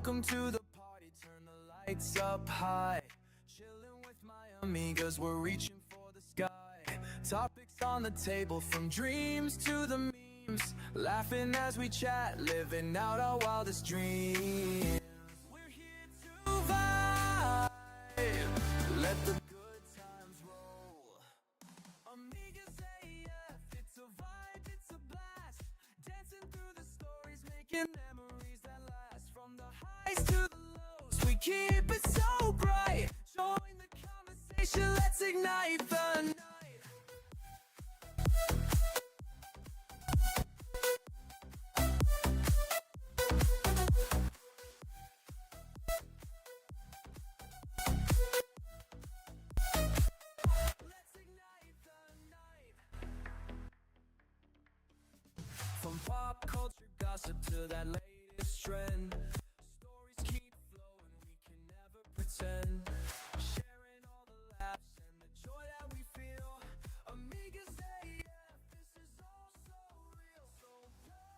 Welcome to the party, turn the lights up high. Chilling with my amigas, we're reaching for the sky. Topics on the table, from dreams to the memes. Laughing as we chat, living out our wildest dreams. We're here to vibe, let the good times roll. AmigasAF, it's a vibe, it's a blast. Dancing through the stories, making memories that last. From the highs to the lows, we keep it so bright. Join the conversation, let's ignite the night. Let's ignite the night. From pop culture gossip to that latest trend, stories keep flowing, we can never pretend. Sharing all the laughs and the joy that we feel. AmigasAF, this is all so real. So plug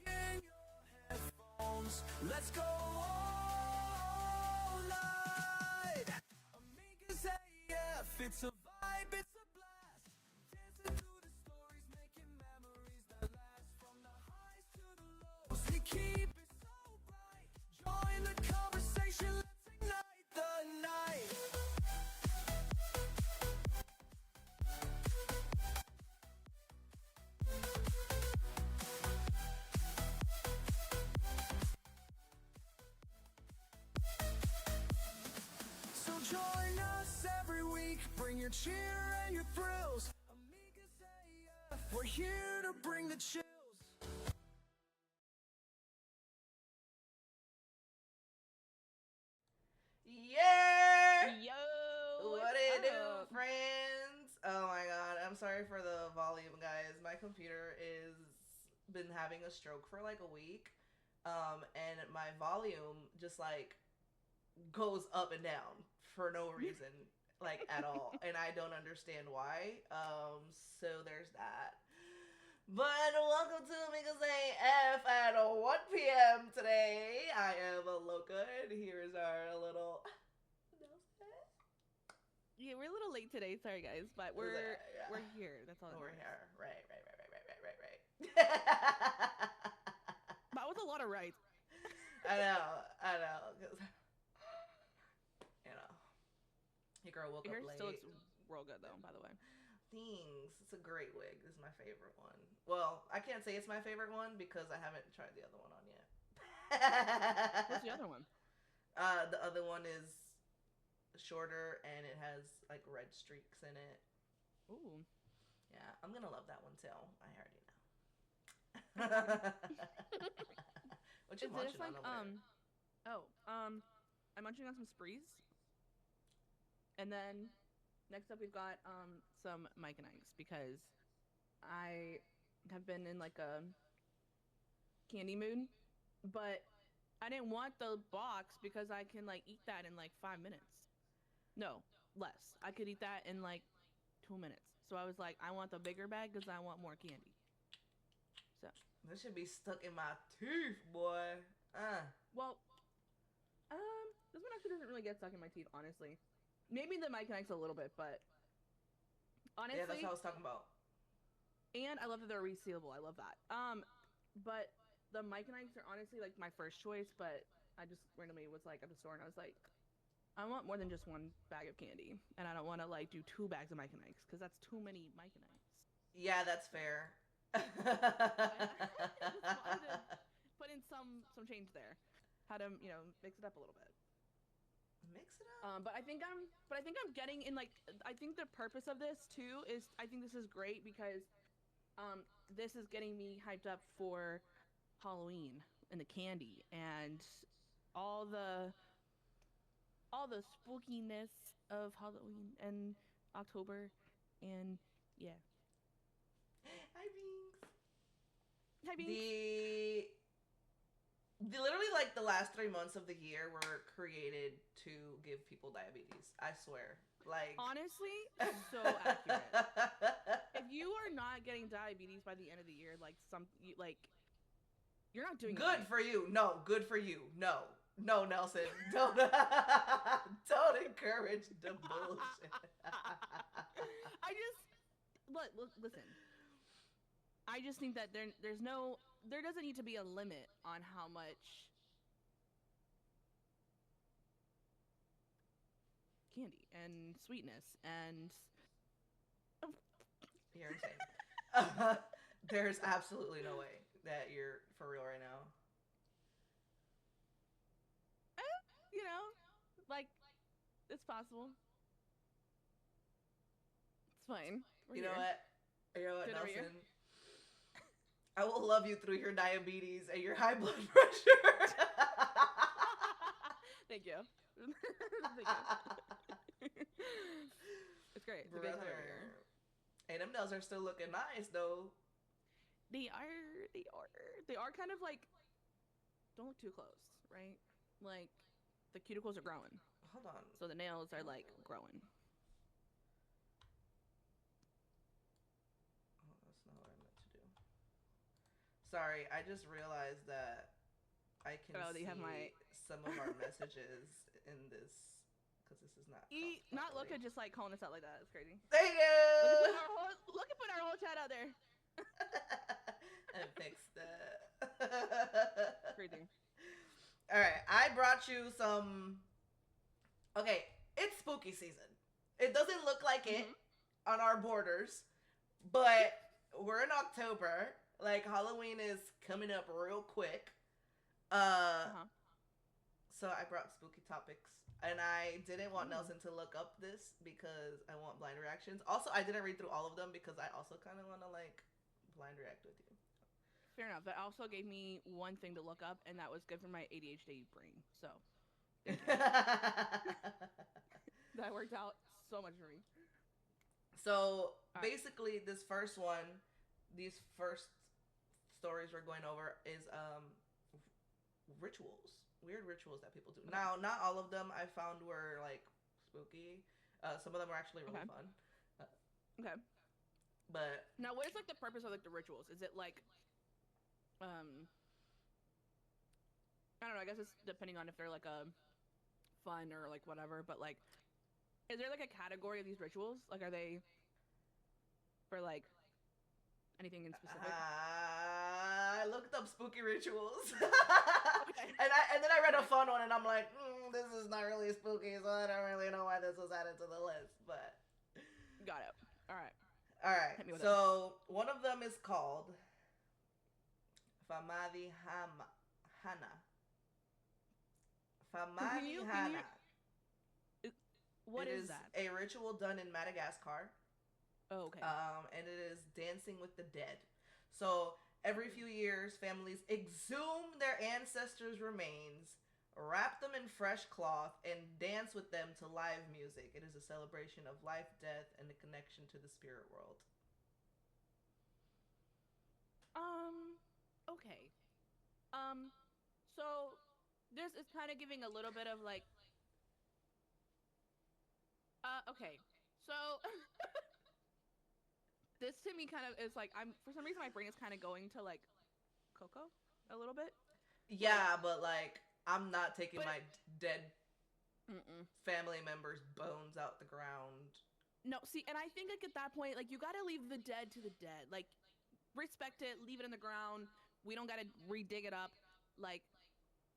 in your headphones, let's go all night. AmigasAF, it's a vibe, it's a blast. Dancing through the stories, making memories that last. From the highs to the lows, we keep it so bright. Join the conversation, let's ignite the night. So join us every week, bring your cheer and your thrills. AmigasAF, we're here to bring the chills. Yeah! Yo, What it do, friends? Oh my god, I'm sorry for the volume, guys. My computer is been having a stroke for like a week. And my volume just like goes up and down for no reason, like at all. And I don't understand why. So there's that. But welcome to AmigasAF at 1 p.m. today. I am Loca, and here's our little announcement. Yeah, we're a little late today. Sorry, guys, but we're here. That's all. We're That here. Right. That was a lot of right. I know, because, your girl woke Your up hair late. still looks real good, though, by the way. Thanks. It's a great wig. This is my favorite one. Well, I can't say it's my favorite one because I haven't tried the other one on yet. What's the other one? The other one is shorter and it has like red streaks in it. Ooh. Yeah, I'm gonna love that one too. I already know. What you munching on over there? I'm munching on some sprees. And then next up we've got some Mike and Ike's, because I have been in like a candy mood, but I didn't want the box because I can like eat that in like 5 minutes. No, less. I could eat that in like 2 minutes. So I was like, I want the bigger bag because I want more candy. So this should be stuck in my teeth, boy. Well, this one actually doesn't really get stuck in my teeth, honestly. Maybe the Mike and Ike's a little bit, but honestly. Yeah, that's what I was talking about. And I love that they're resealable. I love that. But the Mike and Ike's are honestly like my first choice, but I just randomly was like at the store and I was like, I want more than just one bag of candy, and I don't want to like do 2 bags of Mike and Ike's because that's too many Mike and Ike's. Yeah, that's fair. I just wanted to put in some change there. How to mix it up a little bit. Mix it up. But I think I'm getting in like, I think the purpose of this too is, I think this is great because this is getting me hyped up for Halloween and the candy and all the spookiness of Halloween and October, and yeah. Hi, Binks. Hi, Binks. The literally like the last 3 months of the year were created to give people diabetes. I swear. Like, honestly, so accurate. If you are not getting diabetes by the end of the year, like you're not doing good right. for you. No, good for you. No, No, Nelson, don't don't encourage the bullshit. I just look, listen. I just think that there doesn't need to be a limit on how much candy and sweetness and You're insane. There's absolutely no way that you're for real right now. you know, like it's possible. It's fine. We're You know here. what? You know what, Good over here. Nelson? I will love you through your diabetes and your high blood pressure. Thank you. Thank you. It's great. It's a good time over here. And them nails are still looking nice though. They are kind of like, don't look too close, right? Like the cuticles are growing, Hold on. so the nails are like growing. Oh, that's not what I meant to do. Sorry, I just realized that I can see They have my some of our messages in this because this is not. not look at just like calling us out like that. It's crazy. Thank you. Look at putting our whole chat out there. And fix that. Crazy. All right, I brought you some. Okay, it's spooky season. It doesn't look like it on our borders, but we're in October. Like Halloween is coming up real quick. So I brought spooky topics, and I didn't want Nelson to look up this because I want blind reactions. Also, I didn't read through all of them because I also kind of want to like blind react with you. Fair enough. That also gave me one thing to look up, and that was good for my ADHD brain. So that worked out so much for me. So basically, this first one, these first stories we're going over is rituals, weird rituals that people do. Now, not all of them I found were like spooky. Some of them were actually really fun. Okay. But now, what is like the purpose of like the rituals? Is it like I don't know, I guess it's depending on if they're like a fun or like whatever, but like is there like a category of these rituals? Like are they for like anything in specific? I looked up spooky rituals. Okay. and then I read a fun one and I'm like, this is not really spooky, so I don't really know why this was added to the list, but got it. All right. So one of them is called Famadi Hana. Famadi Hana. What is that? A ritual done in Madagascar. Oh, okay. And it is dancing with the dead. So every few years, families exhume their ancestors' remains, wrap them in fresh cloth, and dance with them to live music. It is a celebration of life, death, and the connection to the spirit world. Okay. So this is kind of giving a little bit of like, okay. So this to me kind of is like, for some reason my brain is kind of going to like Coco a little bit. Yeah, but like I'm not taking my dead family members' bones out the ground. No, see, and I think like at that point, like you gotta leave the dead to the dead. Like respect it, leave it in the ground. We don't gotta re-dig it up. Like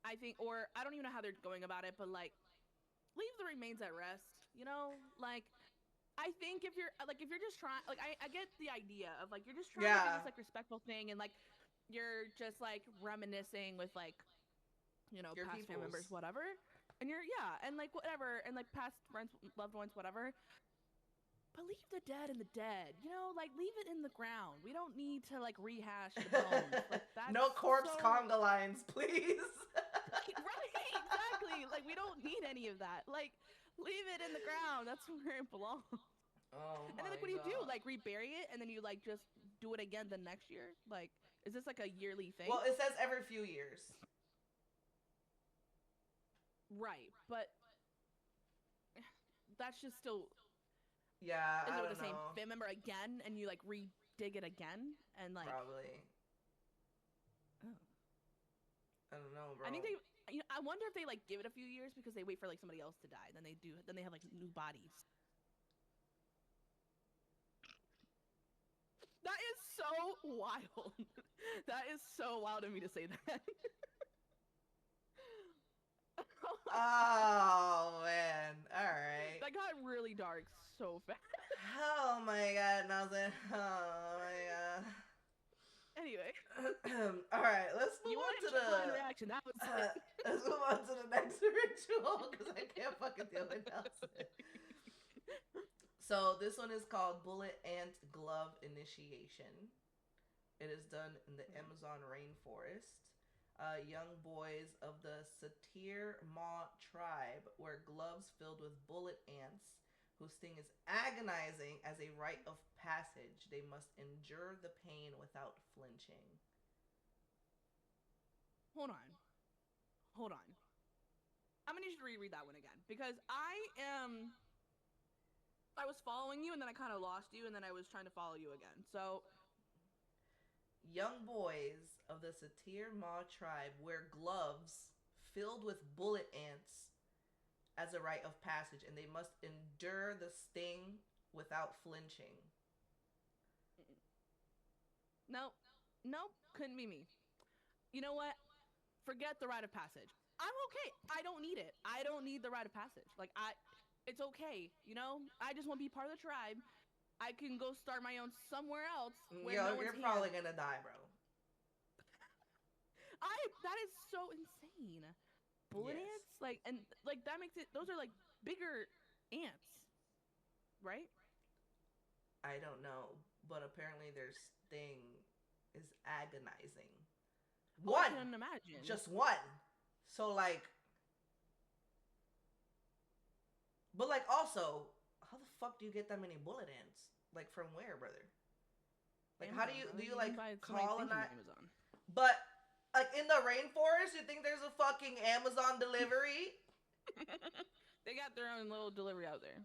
I think, or I don't even know how they're going about it, but like leave the remains at rest. You know, like I think if you're just trying, like I get the idea of like you're just trying to do this like respectful thing, and like you're just like reminiscing with like, you know, your past family members, whatever, and and like whatever, and like past friends, loved ones, whatever. But leave the dead in the dead, you know, like leave it in the ground. We don't need to like rehash the bones. Like that's no corpse conga lines, please. Right, exactly. Like we don't need any of that. Like leave it in the ground. That's where it belongs. Oh my And then like what do you do? Like rebury it and then you like just do it again the next year? Like is this like a yearly thing? Well, it says every few years. Right, but that's just still. Yeah, is I it don't with the same know. family member again, and you like re-dig it again, and like probably. oh. I don't know, bro. I think I wonder if they like give it a few years because they wait for like somebody else to die. Then they have like new bodies. That is so wild. That is so wild of me to say that. Oh man! All right. That got really dark so fast. Oh my god! Nothing. Oh my god. Anyway, All right. Let's you move on wanted to Japan the. reaction. That was Let's move on to the next ritual because I can't fucking deal with Nelson. So this one is called Bullet Ant Glove Initiation. It is done in the Amazon rainforest. Young boys of the Satir Ma tribe wear gloves filled with bullet ants whose sting is agonizing. As a rite of passage, they must endure the pain without flinching. Hold on. I'm gonna need you to reread that one again because I was following you and then I kind of lost you and then I was trying to follow you again. So Young boys of the Satir Ma tribe wear gloves filled with bullet ants as a rite of passage, and they must endure the sting without flinching. nope, couldn't be me. You know what? Forget the rite of passage. I'm okay. I don't need it. I don't need the rite of passage. It's okay. You know, I just want to be part of the tribe. I can go start my own somewhere else where no one's You're probably gonna die, bro. That is so insane. Bullet ants, that makes it. Those are like bigger ants, right? I don't know, but apparently their sting is agonizing. I can imagine. Just one. So but also, how the fuck do you get that many bullet ants? Like from where, brother? Like Amazon, how do you like colonize? Amazon? But like in the rainforest, you think there's a fucking Amazon delivery? They got their own little delivery out there.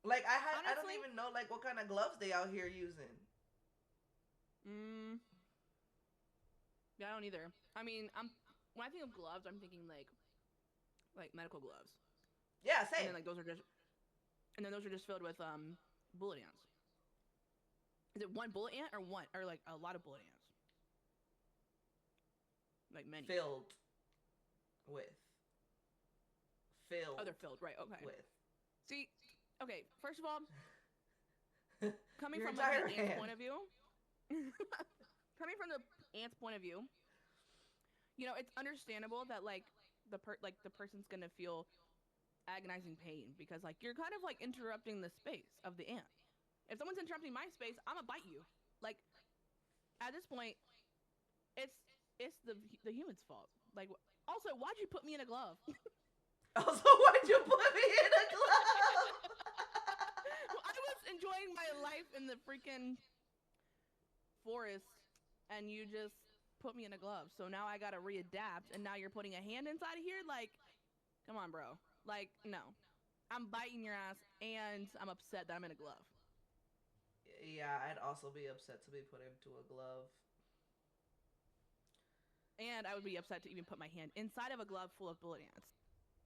Like I don't even know like what kind of gloves they out here using. Yeah, I don't either. I mean, when I think of gloves, I'm thinking like medical gloves. Yeah, same. And then those are just filled with bullet ants. Is it one bullet ant or like a lot of bullet ants? Like many. Filled with. Oh, they're filled, right? Okay. With. See, okay. First of all, coming Your from like the entire ant's point of view, coming from the ant's point of view, you know, it's understandable that like the person's gonna feel agonizing pain because like you're kind of like interrupting the space of the ant. If someone's interrupting my space, I'm gonna bite you. Like at this point, it's the human's fault. Like also, why'd you put me in a glove? Also, why'd you put me in a glove? I was enjoying my life in the freaking forest, and you just put me in a glove. So now I gotta readapt, and now you're putting a hand inside of here? Like, come on, bro. Like, no. I'm biting your ass, and I'm upset that I'm in a glove. Yeah, I'd also be upset to be put into a glove. And I would be upset to even put my hand inside of a glove full of bullet ants.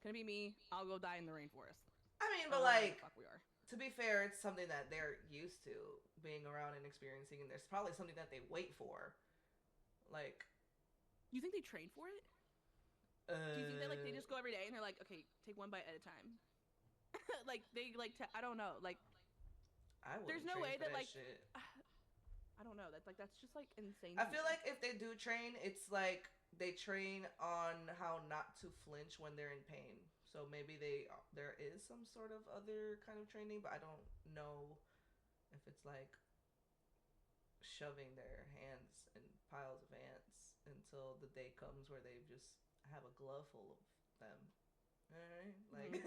Can it be me? I'll go die in the rainforest. I mean, but like, fuck we are. To be fair, it's something that they're used to being around and experiencing, and there's probably something that they wait for. Like, you think they train for it? Do you think that like they just go every day and they're like, okay, take one bite at a time? Like they like I don't know, like there's no way that like shit. I don't know. That's just like insane. I feel like if they do train, it's like they train on how not to flinch when they're in pain. So maybe there is some sort of other kind of training, but I don't know if it's like shoving their hands in piles of ants until the day comes where they just have a glove full of them. Alright? Like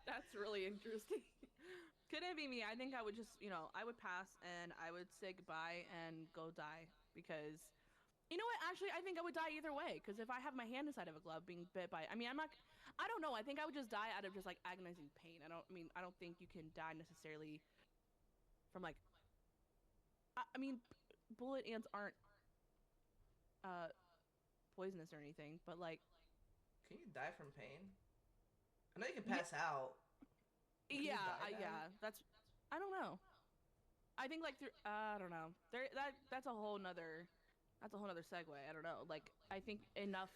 that's really interesting. Couldn't it be me? I think I would just, I would pass and I would say goodbye and go die because, you know what? Actually, I think I would die either way because if I have my hand inside of a glove being bit by, I don't know. I think I would just die out of just like agonizing pain. I don't think you can die necessarily from like, bullet ants aren't poisonous or anything, but like, Can you die from pain? I know you can yeah, pass out. Can you die? yeah. I don't know. I think like through I don't know. That's a whole nother segue. I don't know. Like I think enough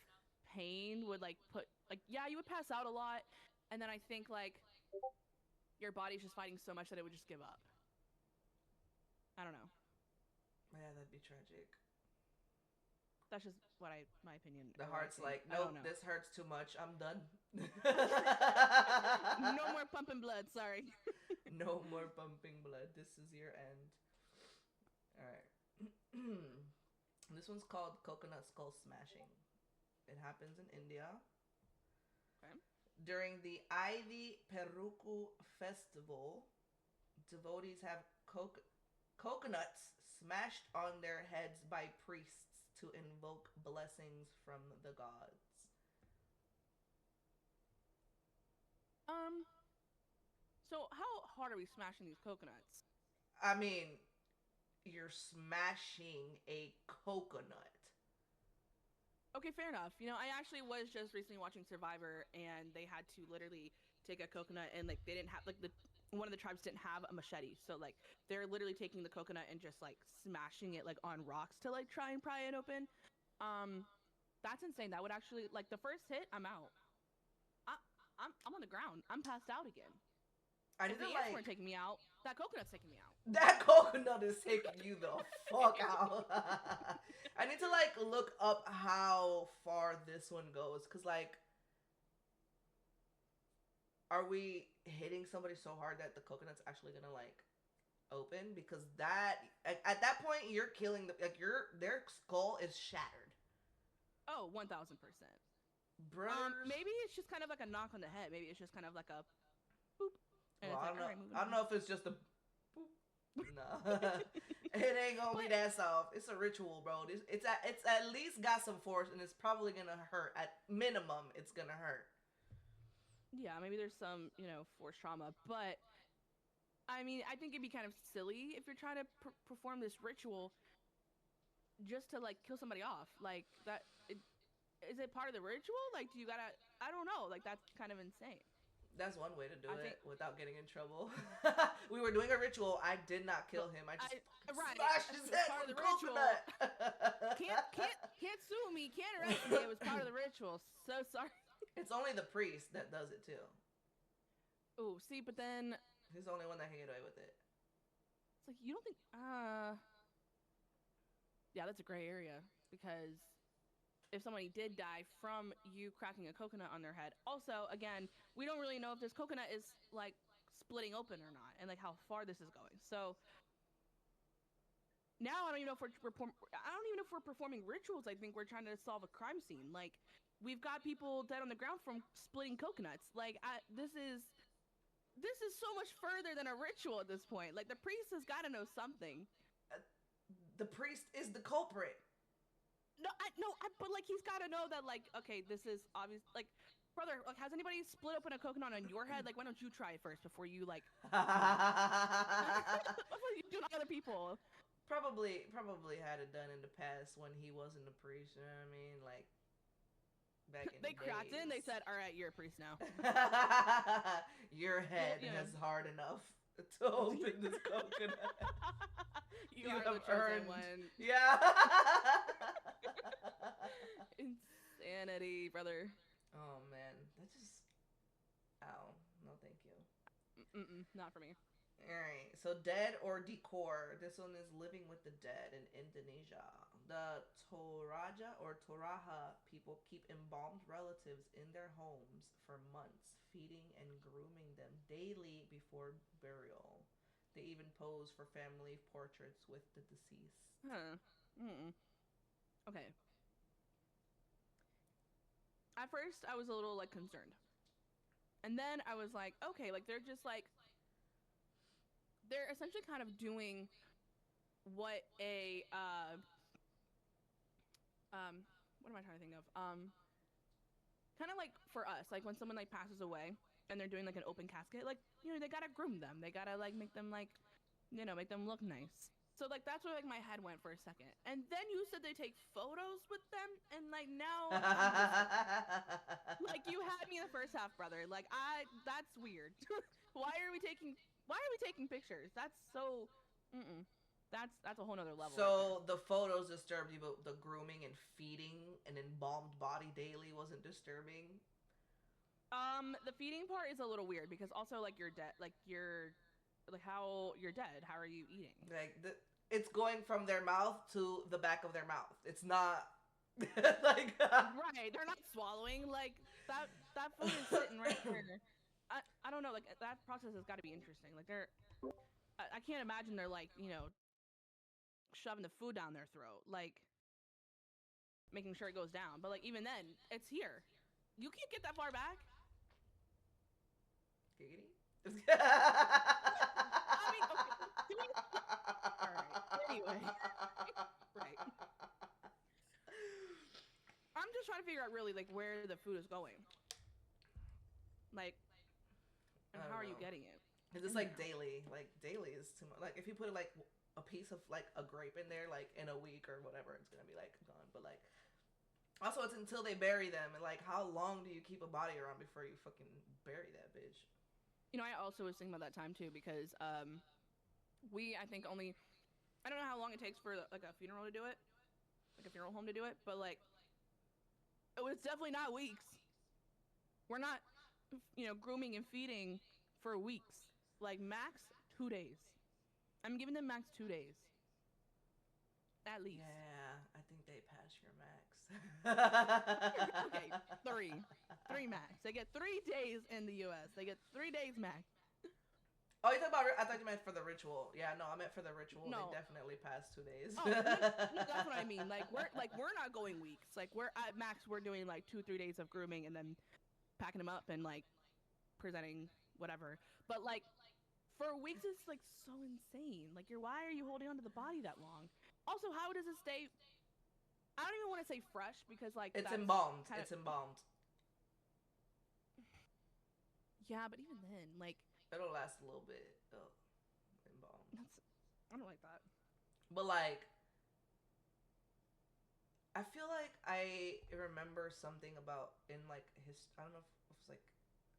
pain would like put like yeah, you would pass out a lot and then I think like your body's just fighting so much that it would just give up. I don't know. Yeah, that'd be tragic. That's just what my opinion The or what I heart's think. like, I don't nope, know. this hurts too much. I'm done. No more pumping blood, sorry. No more pumping blood. This is your end. All right. This one's called coconut skull smashing. It happens in India. Okay. During the Ivy Peruku festival, devotees have coconuts smashed on their heads by priests to invoke blessings from the gods. Um so how hard are we smashing these coconuts? I mean, you're smashing a coconut. Okay, fair enough. You know, I actually was just recently watching Survivor, and they had to literally take a coconut, and like they didn't have like the one of the tribes didn't have a machete, so like they're literally taking the coconut and just like smashing it like on rocks to like try and pry it open. Um, that's insane. That would actually like the first hit, I'm out. I, I'm on the ground. I'm passed out again. I If need the to ants like weren't taking me out, that coconut's taking me out. that coconut is taking you the fuck out. I need to like look up how far this one goes, cause like, are we hitting somebody so hard that the coconut's actually gonna like open? Because that at that point you're killing the like their skull is shattered. Oh, 1000%. Brothers. Maybe it's just kind of like a knock on the head. Maybe it's just kind of like a boop, and Well, it's I like don't all know. right, moving I don't on. know if it's just a. No, it ain't gonna be But that soft. It's a ritual, bro. It's at least got some force, and it's probably gonna hurt. At minimum, it's gonna hurt. yeah, maybe there's some, you know, forced trauma, but I mean, I think it'd be kind of silly if you're trying to perform this ritual just to like kill somebody off. Like that, is it part of the ritual? Like, do you gotta? I don't know. Like that's kind of insane. That's one way to do I think, it without getting in trouble. We were doing a ritual. I did not kill him. I just right, smashed his it's head part of with the a ritual. coconut. Can't sue me. Can't arrest me. It was part of the ritual. So sorry. It's only the priest that does it too. Oh, see, but then He's the only one that can get away with it. it's like you don't think yeah, that's a gray area because if somebody did die from you cracking a coconut on their head. Also, again, we don't really know if this coconut is like splitting open or not and like how far this is going. So now I don't even know if I don't even know if we're performing rituals. I think we're trying to solve a crime scene. Like we've got people dead on the ground from splitting coconuts. Like this is so much further than a ritual at this point. Like the priest has got to know something. The priest is the culprit. But like he's got to know that like okay, this is obvious. Like, brother, like has anybody split open a coconut on your head? Like, why don't you try it first before you like? Before you do it on other people. Probably had it done in the past when he wasn't a priest. You know what I mean? Like back in They the cracked it and they days. said, "All right, you're a priest now." Your head Well, you know. is hard enough to open this coconut. You are the chosen one. Yeah. Insanity, brother. Oh man, that just. Ow. No, thank you. Not for me. Alright, so dead or decor. This one is living with the dead in Indonesia. The Toraja or Toraja people keep embalmed relatives in their homes for months, feeding and grooming them daily before burial. They even pose for family portraits with the deceased. Huh. Okay. At first, I was a little like concerned. And then I was like, okay, like they're just like they're essentially kind of doing what a what am I trying to think of? Kind of like for us, like when someone like passes away and they're doing like an open casket, like you know, they gotta groom them. They gotta like make them like, you know, make them look nice. So like that's where like my head went for a second. And then you said they take photos with them and like like now I'm just like you had me in the first half, brother. Like that's weird. Why are we taking pictures? That's so mm-mm. That's a whole nother level right there. So the photos disturbed you, but the grooming and feeding an embalmed body daily wasn't disturbing. The feeding part is a little weird because also like you're dead, like how you're dead. How are you eating? Like it's going from their mouth to the back of their mouth. It's not like Right, they're not swallowing like that food is sitting right there. I don't know, like that process has got to be interesting. Like I can't imagine they're like shoving the food down their throat, like making sure it goes down. But like even then, it's here. You can't get that far back. giggity. I mean, okay. All right. Anyway, right. I'm just trying to figure out really like where the food is going, like, and how are you getting it? Is this like daily? Like daily is too much. Like if you put like a piece of like a grape in there, like in a week or whatever, it's gonna be like gone. But like also it's until they bury them, and like how long do you keep a body around before you fucking bury that bitch? I also was thinking about that time too because I think only I don't know how long it takes for like a funeral to do it, like a funeral home to do it, but like it was definitely not weeks. We're not, grooming and feeding for weeks. Like max 2 days. I'm giving them max 2 days, at least. Yeah, I think they pass your max. Okay, three max. They get 3 days in the U.S. They get 3 days max. Oh, you talking about? I thought you meant for the ritual. Yeah, no, I meant for the ritual. No. They definitely passed 2 days. Oh, no, that's what I mean. Like we're not going weeks. Like we're at max. We're doing like 2-3 days of grooming and then packing them up and like presenting whatever. But like for weeks, it's like so insane. Like why are you holding on to the body that long? Also, how does it stay? I don't even want to say fresh because like it's embalmed. It's embalmed. Yeah, but even then, like it'll last a little bit. Embalmed. I don't like that. But like, I feel like I remember something about in like I don't know if it's like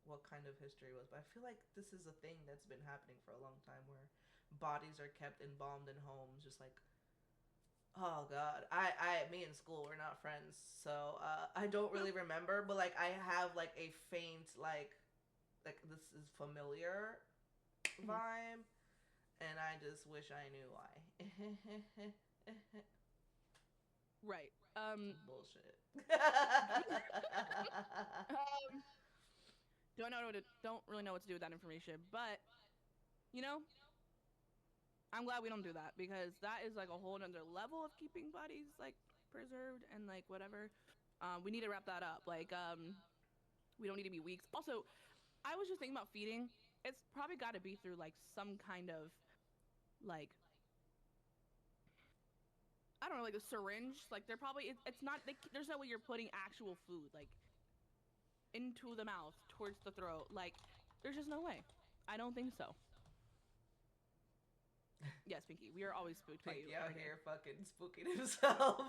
what kind of history it was, but I feel like this is a thing that's been happening for a long time where bodies are kept embalmed in homes, just like. Oh God, me in school we're not friends, so I don't really remember, but like I have like a faint like this is familiar vibe, and I just wish I knew why. Right. Bullshit. Don't really know what to do with that information, but I'm glad we don't do that because that is like a whole nother level of keeping bodies like preserved and like whatever. We need to wrap that up. Like we don't need to be weeks. Also, I was just thinking about feeding. It's probably got to be through like some kind of like I don't know, like a syringe. Like they're probably it's not. There's no way you're putting actual food like into the mouth towards the throat. Like there's just no way. I don't think so. Yes, Pinky, we are always spooked by you. Pinky out here fucking spooking himself.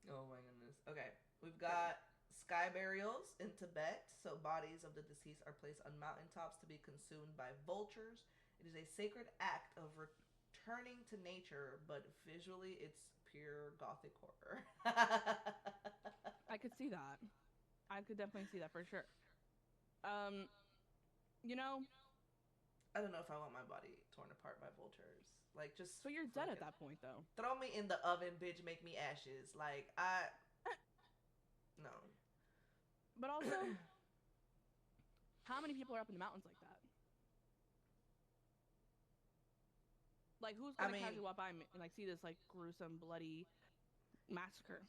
Oh my goodness. Okay, we've got sky burials in Tibet. So bodies of the deceased are placed on mountaintops to be consumed by vultures. It is a sacred act of returning to nature, but visually it's pure gothic horror. I could see that. I could definitely see that for sure. I don't know if I want my body torn apart by vultures. Like, just. So you're dead at that point, though. Throw me in the oven, bitch. Make me ashes. Like, no. But also, how many people are up in the mountains like that? Like, who's gonna casually walk by and like see this like gruesome, bloody massacre?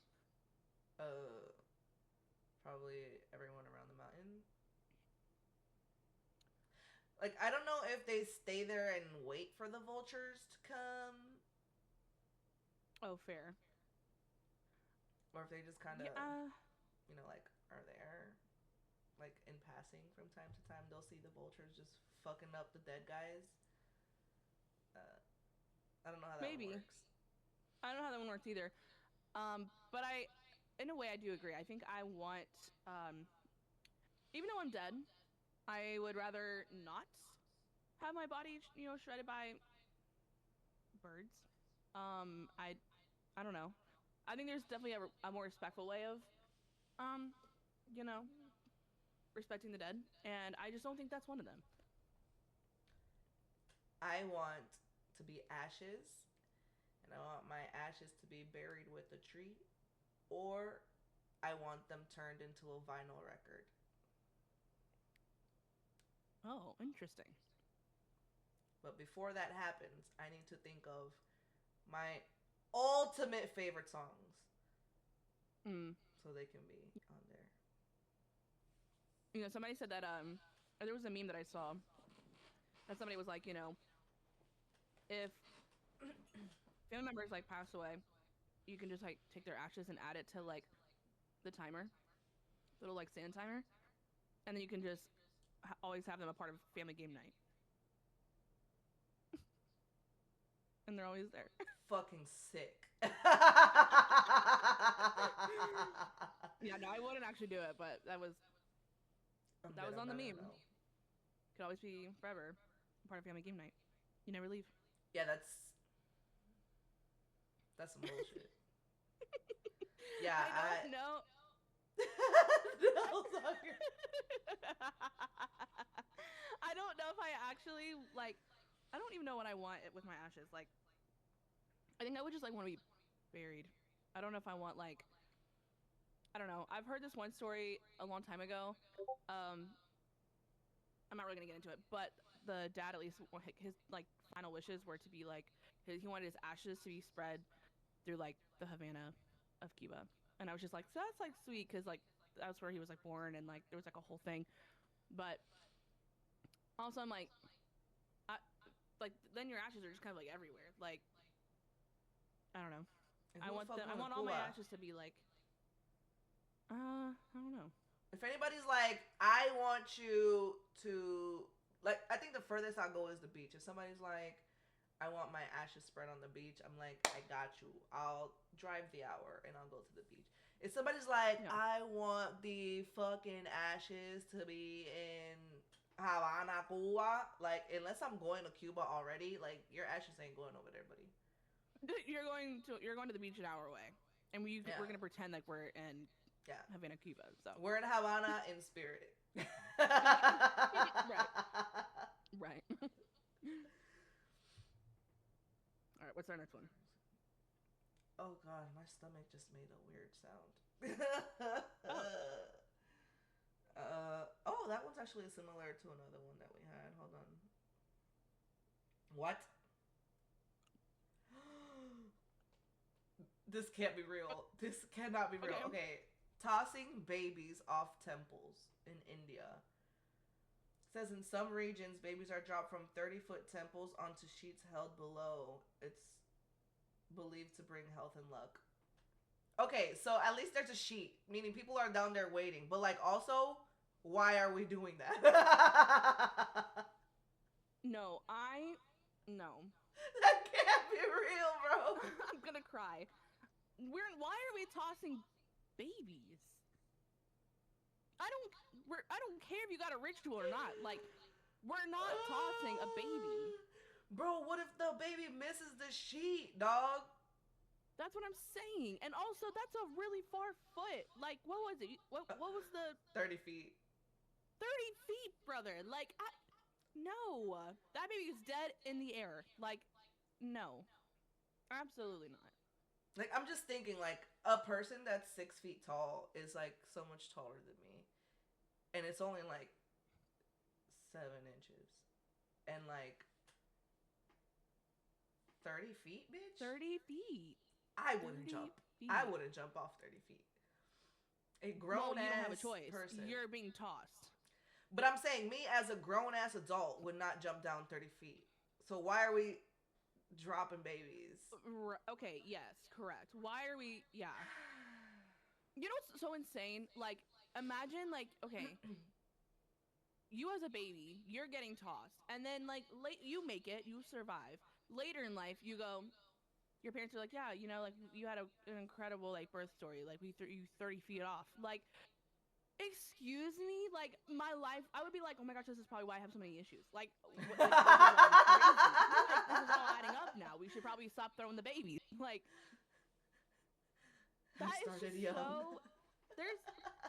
Probably everyone around the mountain. Like, I don't know if they stay there and wait for the vultures to come. Oh, fair. Or if they just kind of, like, are there. Like, in passing from time to time, they'll see the vultures just fucking up the dead guys. one maybe. works. I don't know how that one works either. But in a way, I do agree. I think I want, even though I'm dead, I would rather not have my body, shredded by birds. I don't know. I think there's definitely a more respectful way of, um, you know, respecting the dead, and I just don't think that's one of them. I want to be ashes, and I want my ashes to be buried with a tree, or I want them turned into a vinyl record. Oh, interesting. But before that happens, I need to think of my ultimate favorite songs Mm. so they can be on there. Somebody said that there was a meme that I saw that somebody was like, if family members like pass away, you can just like take their ashes and add it to like the timer, little like sand timer, and then you can just always have them a part of family game night, and they're always there. Fucking sick. Yeah, no, I wouldn't actually do it, but that was on the meme. Know. Could always be forever a part of family game night. You never leave. Yeah, that's some bullshit. Yeah, I don't know. No, sorry. I don't know if I actually like. I don't even know what I want with my ashes. Like, I think I would just like want to be buried. I don't know if I want like. I don't know. I've heard this one story a long time ago. Um, I'm not really gonna get into it, but the dad, at least his like final wishes were to be like he wanted his ashes to be spread through like the Havana of Cuba, and I was just like, so that's like sweet because like that's where he was like born, and like there was like a whole thing. But also, I'm I, like then your ashes are just kind of like everywhere. Like I don't know. And I who the want fuck them. I wanna want all my Cuba? ashes to be like. I don't know. If anybody's like, I want you to like, I think the furthest I'll go is the beach. If somebody's like, I want my ashes spread on the beach, I'm like, I got you. I'll drive the hour and I'll go to the beach. If somebody's like, Yeah. I want the fucking ashes to be in Havana, Cuba, like, unless I'm going to Cuba already, like, your ashes ain't going over there, buddy. You're going to the beach an hour away, and Yeah. we're gonna pretend like we're in Yeah. Havana, Cuba. So We're in Havana in spirit. Right. Right. All right. What's our next one? Oh god, my stomach just made a weird sound. Oh, that one's actually similar to another one that we had. Hold on. What? This can't be real. This cannot be real. Okay. Tossing babies off temples in India. It says in some regions, babies are dropped from 30-foot temples onto sheets held below. It's believed to bring health and luck. Okay, so at least there's a sheet, meaning people are down there waiting. But like, also, why are we doing that? No, no. That can't be real, bro. I'm gonna cry. Why are we tossing babies? I don't care if you got a ritual or not. Like, we're not tossing a baby. Bro, what if the baby misses the sheet, dog? That's what I'm saying. And also, that's a really far foot. Like, what was it? What was the 30 feet. 30 feet, brother? Like, no. That baby is dead in the air. Like, no. Absolutely not. Like, I'm just thinking, like, a person that's 6 feet tall is, like, so much taller than me. And it's only, like, 7 inches. And, like, 30 feet, bitch? 30 feet. I wouldn't jump. Feet. I wouldn't jump off 30 feet. A grown-ass you don't have a choice. person. You're being tossed. But I'm saying, me as a grown-ass adult would not jump down 30 feet. So why are we dropping babies? Okay, yes, correct. Why are we... Yeah. You know what's so insane? Like, imagine, like, okay... You as a baby, you're getting tossed. And then, like, you make it. You survive. Later in life, you go... your parents are like, yeah, you know, like you had an incredible like birth story, like we threw you 30 feet off, like. Excuse me, like my life, I would be like, oh my gosh, this is probably why I have so many issues. Like, like this is all crazy. Like this is all adding up now. We should probably stop throwing the babies. Like I that is started just young. so. There's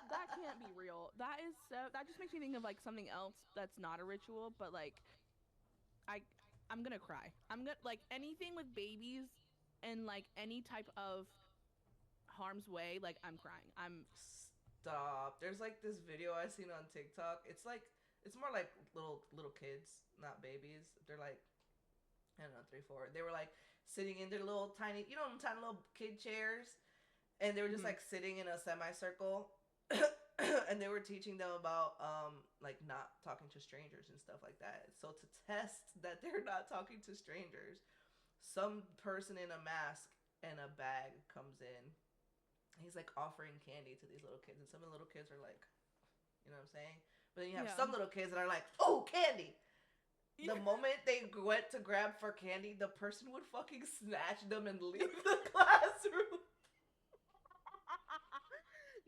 that can't be real. That is so. That just makes me think of like something else that's not a ritual, but like I, I'm gonna cry. I'm gonna like anything with babies and like any type of harm's way. Like I'm crying. I'm Stop. There's like this video I seen on TikTok. It's more like little kids, not babies. They're like I don't know, 3, 4. They were like sitting in their little tiny, tiny little kid chairs, and they were just like sitting in a semicircle, and they were teaching them about like not talking to strangers and stuff like that. So to test that they're not talking to strangers, some person in a mask and a bag comes in. He's like offering candy to these little kids, and some of the little kids are like, you know what I'm saying? But then you have some little kids that are like, oh, candy. The moment they went to grab for candy, the person would fucking snatch them and leave the classroom.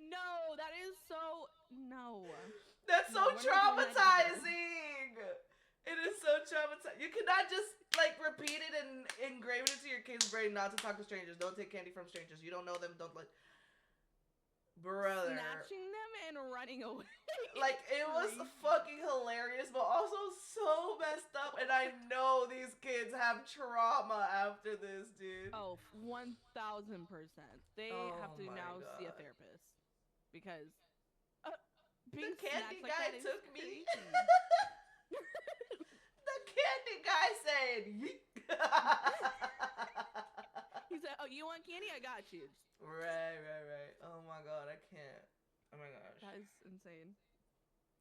No, that is so no. That's so No, we're not doing that traumatizing. It is so traumatizing. You cannot just like repeat it and engrave it into your kid's brain not to talk to strangers. Don't take candy from strangers. You don't know them. Don't like. Brother. Snatching them and running away. Like, it was fucking hilarious, but also so messed up. And I know these kids have trauma after this, dude. Oh, 1,000%. They have to now see a God. therapist because The being candy snatched like guy that is took me. crazy. The candy guy said, yeet. He said, "Oh, you want candy? I got you." Right. Oh my god, I can't. Oh my gosh. That is insane.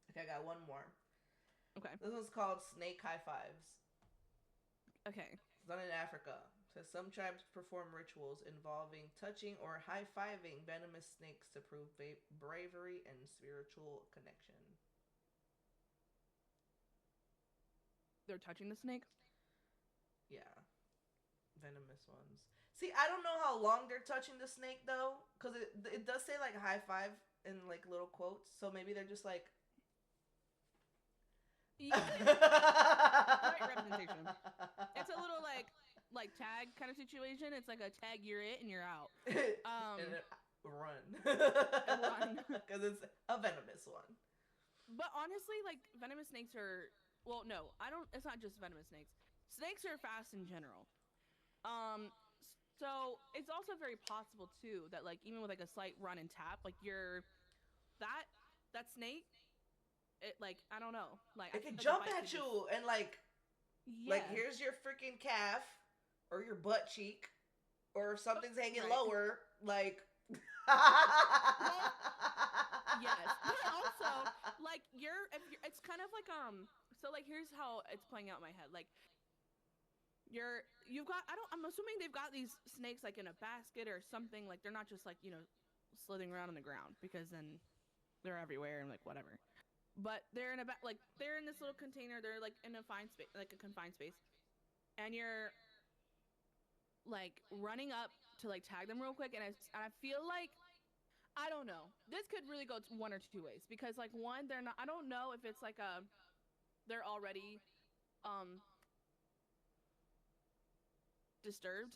Okay, I got one more. Okay. This one's called Snake High Fives. Okay. It's done in Africa. It says some tribes perform rituals involving touching or high-fiving venomous snakes to prove bravery and spiritual connection. They're touching the snake? Yeah. Venomous ones. See, I don't know how long they're touching the snake though, because it does say like high five in like little quotes, so maybe they're just like. Yeah, right representation. It's a little like tag kind of situation. It's like a tag, you're it and you're out. And run. Run. Because it's a venomous one. But honestly, like venomous snakes are no, I don't. It's not just venomous snakes. Snakes are fast in general. So it's also very possible too that like even with like a slight run and tap, like that snake, it like I don't know, like it can jump at you and like here's your freaking calf or your butt cheek or if something's hanging lower, like. Yes, but also like it's kind of like so like here's how it's playing out in my head, like. I'm assuming they've got these snakes like in a basket or something, like they're not just like, slithering around on the ground because then they're everywhere and like whatever. But they're in they're in this little container, they're like in a confined space. And you're like running up to like tag them real quick and I feel like I don't know. This could really go one or two ways because like one, I don't know if it's like they're already disturbed,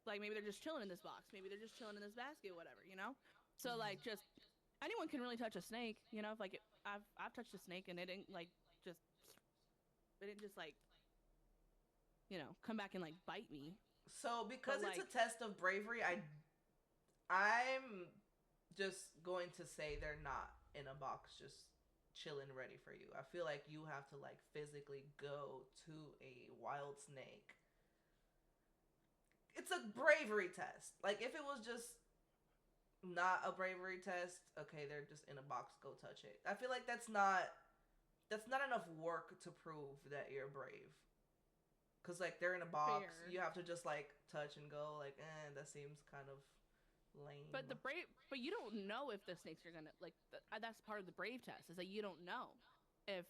like maybe they're just chilling in this box, maybe they're just chilling in this basket, whatever, so like just anyone can really touch a snake, if like I've touched a snake and it didn't just like come back and like bite me. So because it's a test of bravery, I'm just going to say they're not in a box just chilling ready for you. I feel like you have to like physically go to a wild snake. It's a bravery test. Like, if it was just not a bravery test, okay, they're just in a box, go touch it. I feel like that's not enough work to prove that you're brave. Because, like, they're in a box. Fair. You have to just, like, touch and go. Like, that seems kind of lame. But you don't know if the snakes are gonna, like, that's part of the brave test, is that you don't know if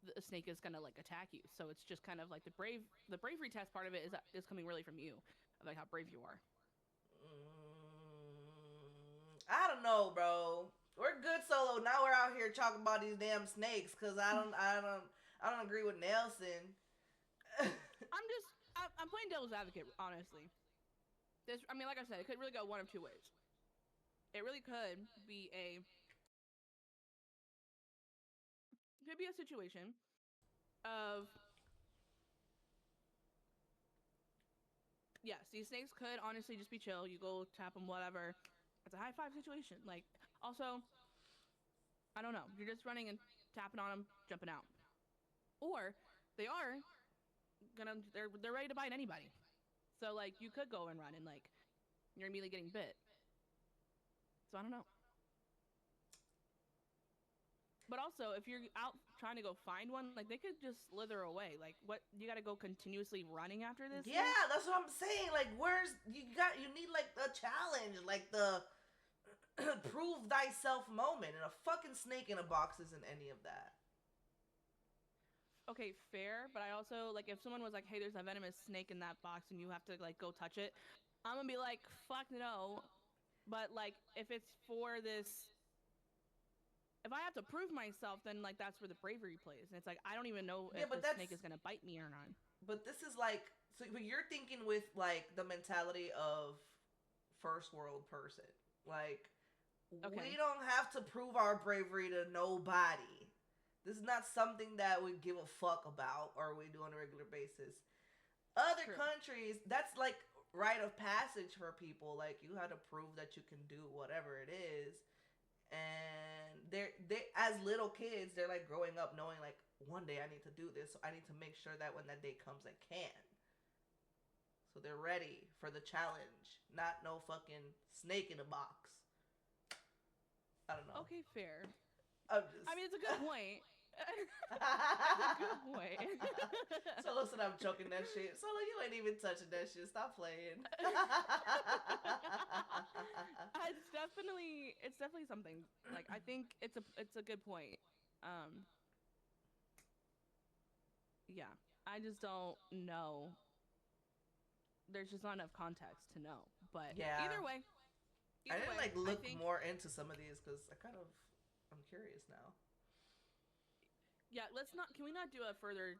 the snake is gonna, like, attack you. So it's just kind of like the bravery test part of it is coming really from you. of like how brave you are. I don't know, bro. We're good solo. Now we're out here talking about these damn snakes because I don't agree with Nelson. I'm playing devil's advocate, honestly. I mean, like I said, it could really go one of two ways. It really could be a situation of, yes, these snakes could honestly just be chill. You go tap them, whatever. It's a high five situation. Like, also, I don't know. You're just running and tapping on them, jumping out, or they are they're ready to bite anybody. So like, you could go and run and like you're immediately getting bit. So I don't know. But also, if you're out trying to go find one, like they could just slither away. Like, what, you got to go continuously running after this? Yeah, snake? that's what I'm saying. Like, you need like a challenge, like the prove thyself moment, and a fucking snake in a box isn't any of that. Okay, fair. But I also, like, if someone was like, "Hey, there's a venomous snake in that box," and you have to like go touch it, I'm gonna be like, "Fuck no." But like, if it's for this, if I have to prove myself, then like that's where the bravery plays, and it's like I don't even know Yeah, if but this that's snake is gonna bite me or not. but this is like, so but you're thinking with like the mentality of first world person. Like, Okay. we don't have to prove our bravery to nobody. This is not something that we give a fuck about or we do on a regular basis. Other True. countries, that's like rite of passage for people. Like, you have to prove that you can do whatever it is. And they as little kids, they're like growing up knowing like, one day I need to do this, so I need to make sure that when that day comes I can. So they're ready for the challenge, not no fucking snake in a box. I don't know. Okay, fair. I'm just. I mean, it's a good point. It's a good point. So listen, I'm choking that shit. Solo, you ain't even touching that shit. Stop playing. It's definitely something. Like, I think it's a good point. Um, yeah, I just don't know. There's just not enough context to know. But Yeah. I either didn't way, like I look think, more into some of these because I'm curious now. yeah. Let's not. Can we not do a further?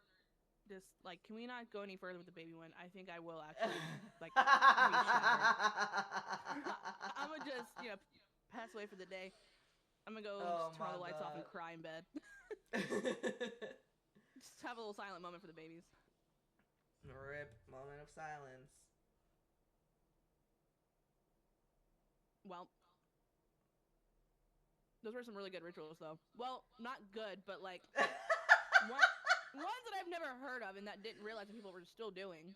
Just like, can we not go any further with the baby one? I think I will actually like be shattered. I'm gonna just pass away for the day. I'm gonna go Oh just turn all my the lights off and god. cry in bed. Just have a little silent moment for the babies. Rip, moment of silence. Well, those were some really good rituals, though. Well, not good, but like ones that I've never heard of and that didn't realize that people were still doing.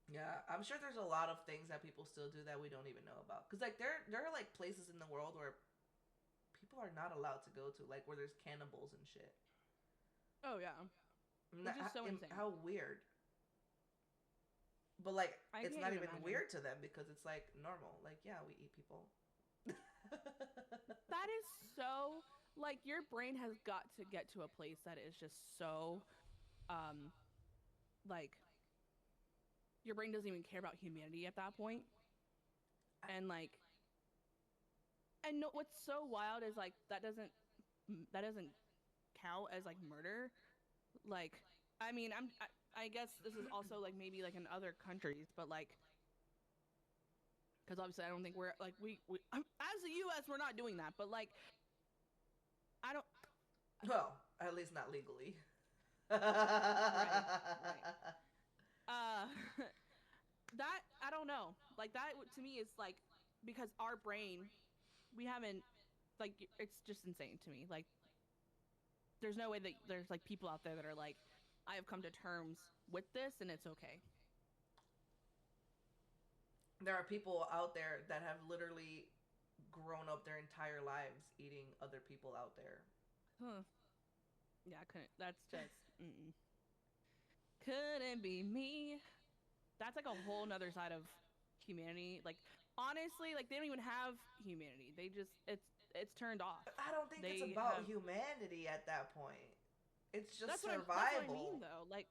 Yeah, I'm sure there's a lot of things that people still do that we don't even know about. Cause like there are like places in the world where people are not allowed to go to, like where there's cannibals and shit. Oh yeah, which is so insane. How weird. But like, I it's can't not even even imagine. weird to them because it's like normal. Like, yeah, we eat people. That is so, like, your brain has got to get to a place that is just so um like your brain doesn't even care about humanity at that point. And like, and no, what's so wild is like that doesn't count as like murder. Like, I mean, I guess this is also like maybe like in other countries, but like, because obviously I don't think we're like we as the U.S. we're not doing that, but like I don't. Well, at least not legally. Right, right. Uh, that I don't know. Like that to me is like, because our brain, we haven't, like, it's just insane to me. Like, there's no way that there's like people out there that are like, I have come to terms with this and it's okay. There are people out there that have literally grown up their entire lives eating other people out there. Huh. Yeah, I couldn't. That's just couldn't be me. That's like a whole nother side of humanity. Like, honestly, like they don't even have humanity. They just it's turned off. I don't think it's They about have. humanity at that point. It's just That's what I survival. mean though. Like,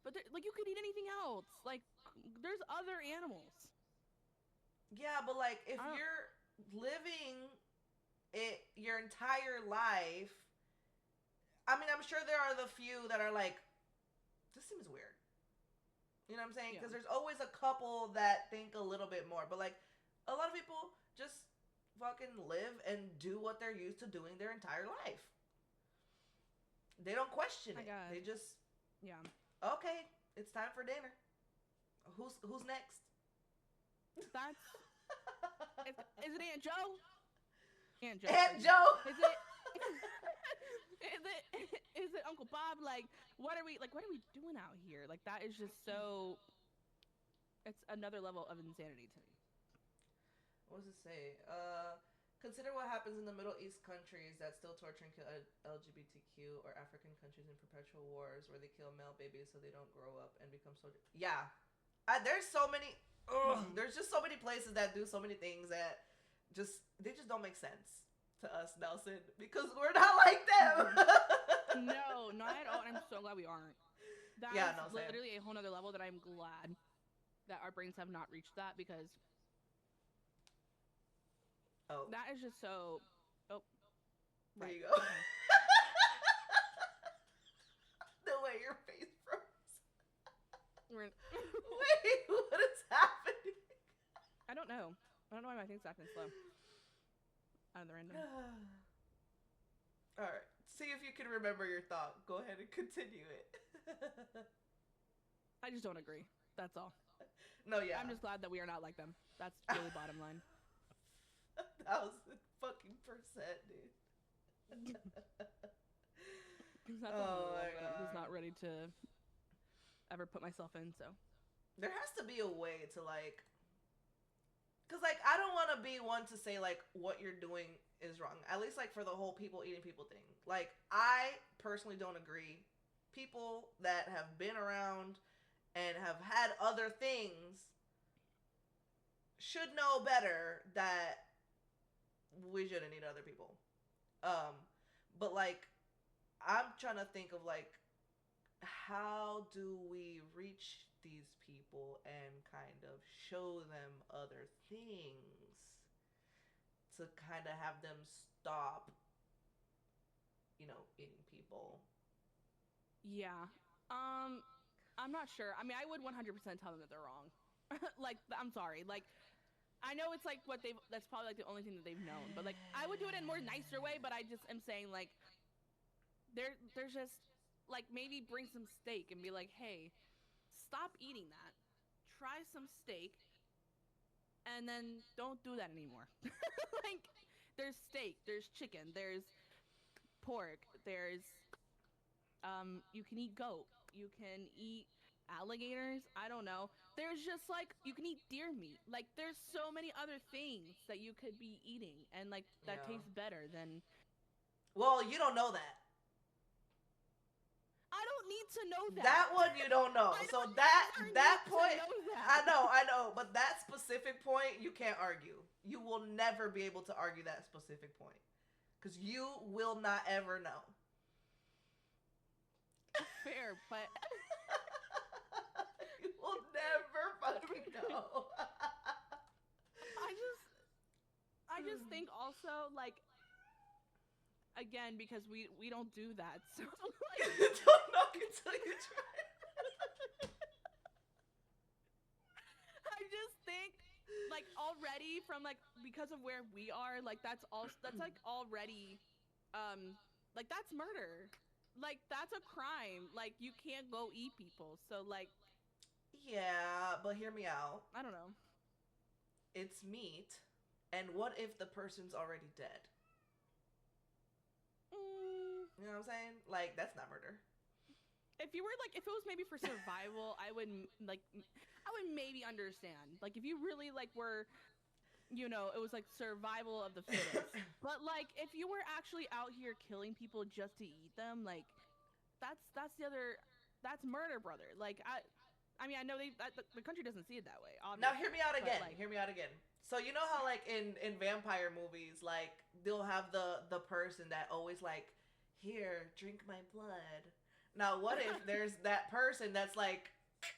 But like, you could eat anything else. Like, there's other animals. Yeah, but like if I don't- you're living it your entire life, I mean, I'm sure there are the few that are like, this seems weird. You know what I'm saying? Because Yeah. there's always a couple that think a little bit more. But like, a lot of people just fucking live and do what they're used to doing their entire life. They don't question I it. guess. They just, Yeah. okay, it's time for dinner. Who's next? That's. Is it Aunt Joe? Aunt Joe. Aunt Joe. Is it? Is it Uncle Bob? Like, what are we doing out here? Like, that is just so. It's another level of insanity to me. What does it say? Consider what happens in the Middle East countries that still torture and kill LGBTQ, or African countries in perpetual wars where they kill male babies so they don't grow up and become soldiers. Yeah, there's so many. There's just so many places that do so many things that they just don't make sense to us, Nelson, because we're not like them. No, not at all. And I'm so glad we aren't. That's literally a whole nother level that I'm glad that our brains have not reached that, because that is just so. Oh, there right. you go. Okay. The way your face froze. Wait, what is happening? I don't know. I don't know why my thing's acting slow. Out of the random. All right. See if you can remember your thought. Go ahead and continue it. I just don't agree. That's all. No, yeah. I'm just glad that we are not like them. That's really bottom line. 1,000 fucking percent, dude. That's Oh my I'm just God. not ready to ever put myself in. So There has to be a way to like, because like I don't want to be one to say like what you're doing is wrong. At least like for the whole people eating people thing. Like I personally don't agree. People that have been around and have had other things should know better that we shouldn't eat other people. But like I'm trying to think of like, how do we reach these people and kind of show them other things to kind of have them stop, eating people? yeah, I'm not sure. I mean, I would 100% tell them that they're wrong. Like, I'm sorry. Like, I know it's like that's probably like the only thing that they've known. But like, I would do it in a more nicer way. But I just am saying like, there's just like, maybe bring some steak and be like, hey, stop eating that. Try some steak, and then don't do that anymore. Like, there's steak, there's chicken, there's pork, there's you can eat goat, you can eat alligators, I don't know. There's just like, you can eat deer meat. Like, there's so many other things that you could be eating, and like that Yeah. tastes better than. Well, you don't know that. I don't need to know that. That one you don't know. So that point, I know, but that specific point you can't argue. You will never be able to argue that specific point, because you will not ever know. Fair, but You will never fucking know. I just think also, like, again, because we don't do that, so like, Don't knock until you try. I just think, like, already from like, because of where we are, like, that's like already like, that's murder. Like, that's a crime. Like, you can't go eat people. So like, Yeah, but hear me out. I don't know. It's meat, and what if the person's already dead? You know what I'm saying? Like, that's not murder. If you were like, if it was maybe for survival, I would maybe understand. Like, if you really like were, it was like survival of the fittest. But like, if you were actually out here killing people just to eat them, like, that's murder, brother. Like, I mean, I know the country doesn't see it that way, obviously. Now hear me out again. Like, hear me out again. So you know how like in vampire movies, like they'll have the person that always like, here, drink my blood. Now, what if there's that person that's like,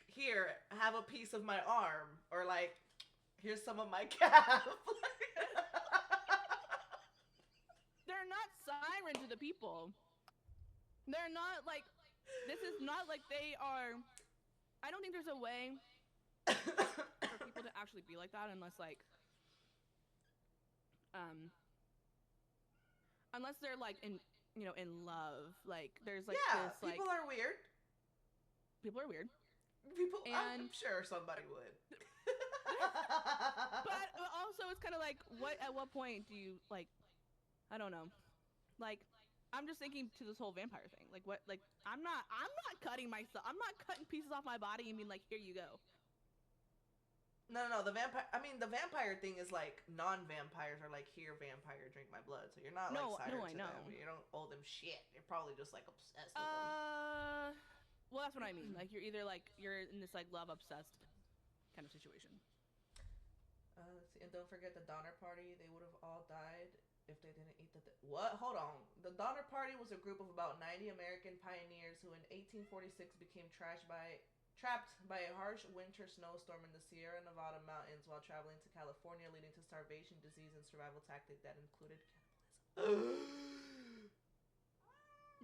here, have a piece of my arm, or like, here's some of my calf. They're not siren to the people. They're not like, this is not like they are. I don't think there's a way for people to actually be like that unless like, um, unless they're like in, in love. Like there's like Yeah, this like people are weird. people are weird. People, I'm And sure somebody would. but also it's kind of like at what point do you like, I don't know, like I'm just thinking to this whole vampire thing, like what, like I'm not cutting myself, I'm not cutting pieces off my body and being like, here you go. No, the vampire. I mean, the vampire thing is like non-vampires are like, here, vampire, drink my blood. So you're not like siren I to know. them. You don't owe them shit. You're probably just like obsessed with them. Well, that's what I mean. Like you're either like you're in this like love obsessed kind of situation. Let's see, and don't forget the Donner Party. They would have all died if they didn't eat the. What? Hold on. The Donner Party was a group of about 90 American pioneers who, in 1846, became trapped by a harsh winter snowstorm in the Sierra Nevada mountains while traveling to California, leading to starvation, disease, and survival tactic that included cannibalism.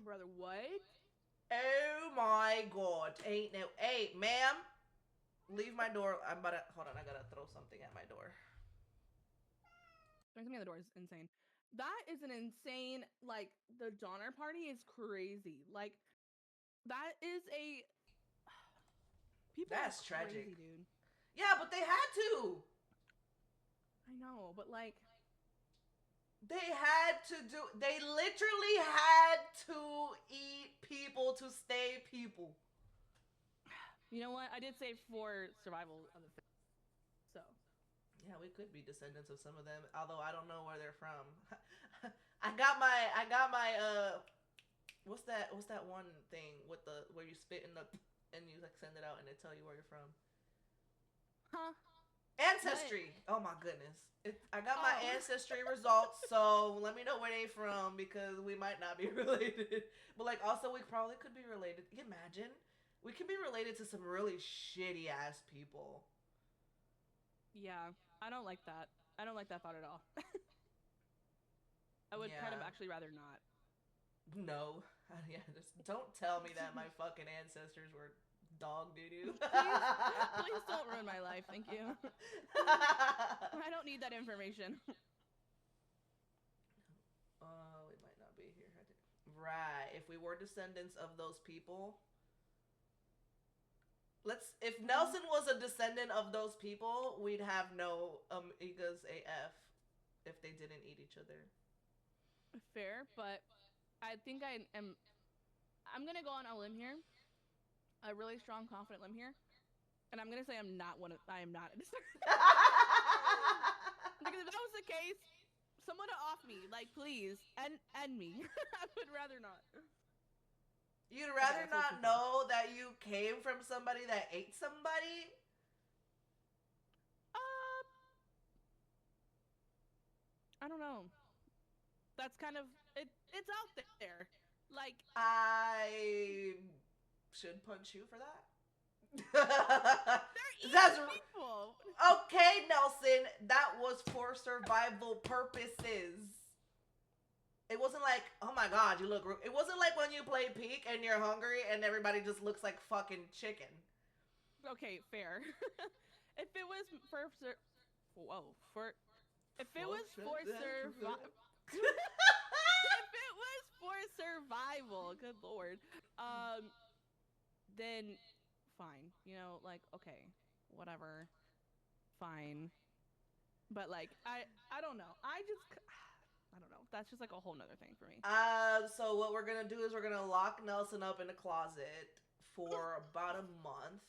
Brother, what? Oh my god. Ain't no. Hey, ma'am. Leave my door. I'm about to. Hold on, I gotta throw something at my door. Throwing something at the door is insane. That is an insane, like, the Donner Party is crazy. Like, that is a. People That's are crazy, tragic. dude. Yeah, but they had to. I know, but like. They had to do. They literally had to eat people to stay people. You know what? I did say for survival of the fittest. So. Yeah, we could be descendants of some of them, although I don't know where they're from. I got my what's that one thing with the where you spit in the and you like send it out and they tell you where you're from? Huh? Ancestry. What? Oh my goodness. I got my ancestry results, so let me know where they from because we might not be related. But like also we probably could be related. Imagine. We could be related to some really shitty ass people. Yeah, I don't like that. I don't like that thought at all. I would kind of actually rather not. No. Yeah, just don't tell me that my fucking ancestors were dog doo-doo. Please don't ruin my life, thank you. I don't need that information. We might not be here. Right. If we were descendants of those people, if Nelson was a descendant of those people, we'd have no AmigasAF if they didn't eat each other. Fair, but I think I'm gonna go on a limb here, a really strong, confident limb here, and I'm gonna say I am not a descendant. Because if that was the case, someone to off me, like please, end me. I would rather not. You'd rather not know that you came from somebody that ate somebody? I don't know. That's kind of it's out there. Like I should punch you for that. they're eating people. Okay, Nelson, that was for survival purposes. It wasn't like, oh my god, you look. It wasn't like when you play Peek and you're hungry and everybody just looks like fucking chicken. Okay, fair. If it was for survival, if it was for survival, good lord, then fine. You know, like okay, whatever, fine. But like I don't know. I don't know. That's just like a whole nother thing for me. So what we're gonna do is we're gonna lock Nelson up in a closet for about a month.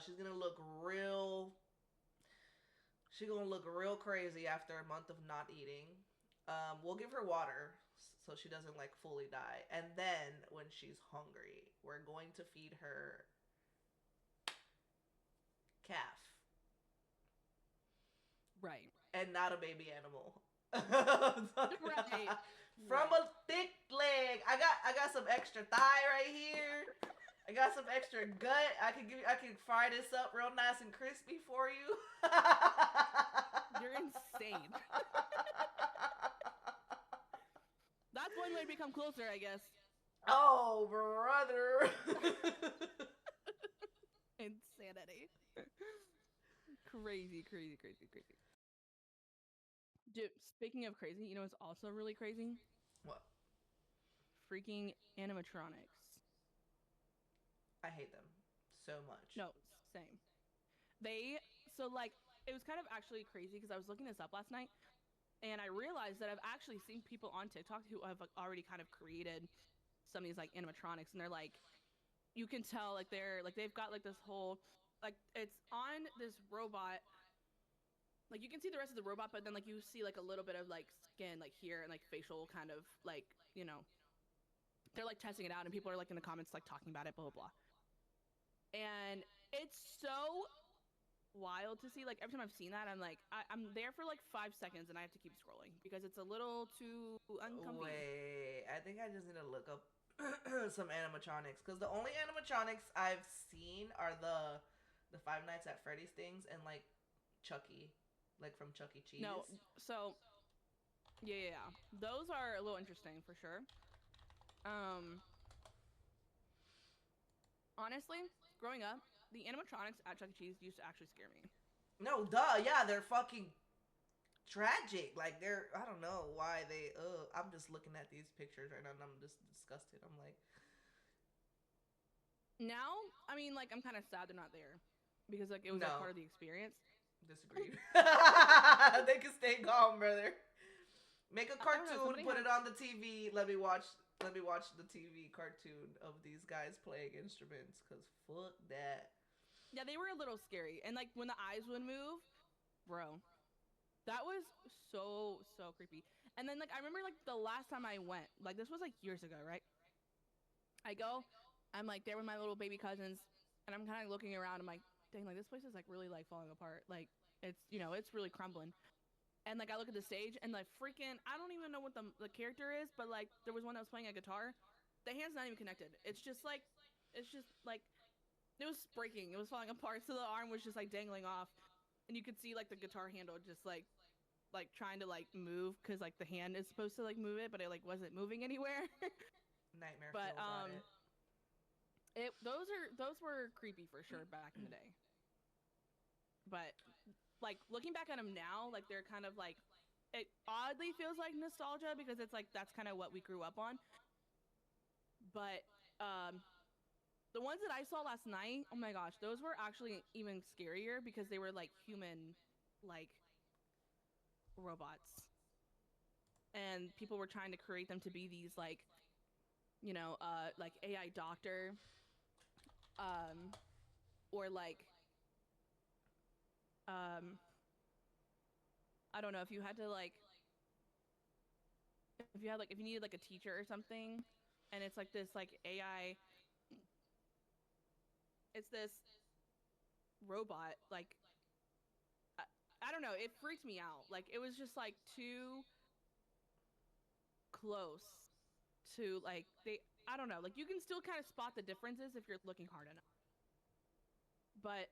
She's gonna look real crazy after a month of not eating. We'll give her water so she doesn't like fully die. And then when she's hungry, we're going to feed her calf. Right. And not a baby animal. Right. from Right. a thick leg. I got some extra thigh right here. I got some extra gut. I can fry this up real nice and crispy for you. You're insane. That's one way to become closer, I guess. Oh, brother. Insanity. Crazy, crazy, crazy, crazy. Dude, speaking of crazy, you know what's also really crazy? What? Freaking animatronics. I hate them so much. No, same. They, so like, it was kind of actually crazy because I was looking this up last night and I realized that I've actually seen people on TikTok who have like, already kind of created some of these like animatronics, and they're like, you can tell like they're like they've got like this whole like it's on this robot, like you can see the rest of the robot, but then like you see like a little bit of like skin like here and like facial kind of like, you know, they're like testing it out and people are like in the comments like talking about it, blah blah blah. And it's so wild to see. Like every time I've seen that, I'm like I'm there for like 5 seconds and I have to keep scrolling because it's a little too uncomfy. Wait, I think I just need to look up some animatronics because the only animatronics I've seen are the Five Nights at Freddy's things and like Chucky, like from Chuck E. Cheese. No, so yeah, those are a little interesting for sure. um Honestly, growing up, the animatronics at Chuck E. Cheese used to actually scare me. No, duh, yeah, they're fucking tragic. Like they're, I don't know why they. I'm just looking at these pictures right now and I'm just disgusted. I'm like, Now, I mean, like I'm kind of sad they're not there because like it was like no, part of the experience. disagreed. They can stay calm, brother. Make a I don't know. cartoon, Somebody put had it on the TV. Let me watch. Let me watch the TV cartoon of these guys playing instruments. Cause fuck that. yeah, they were a little scary, and like when the eyes would move, bro, that was so creepy. And then like I remember like the last time I went, like this was like years ago, right? I go, I'm like there with my little baby cousins, and I'm kind of looking around. I'm like, dang, like this place is like really like falling apart. Like it's, you know, it's really crumbling. And like I look at the stage and like freaking, I don't even know what the character is, but like there was one that was playing a guitar. The hand's not even connected. It's just like it was breaking. It was falling apart. So the arm was just like dangling off, and you could see like the guitar handle just like trying to like move because like the hand is supposed to like move it, but it like wasn't moving anywhere. Nightmare But Fuel got it. it those were creepy for sure back in the day. But like looking back at them now, like they're kind of like it oddly feels like nostalgia because it's like that's kind of what we grew up on. But the ones that I saw last night, oh my gosh, those were actually even scarier because they were like human, like robots, and people were trying to create them to be these like, you know, like AI doctor, um, or like, um, I don't know if you had to like, if you had like, if you needed like a teacher or something, and it's like this like AI, it's this robot like I, I don't know, it freaked me out. Like it was just like too close to like they, I don't know, like you can still kind of spot the differences if you're looking hard enough. But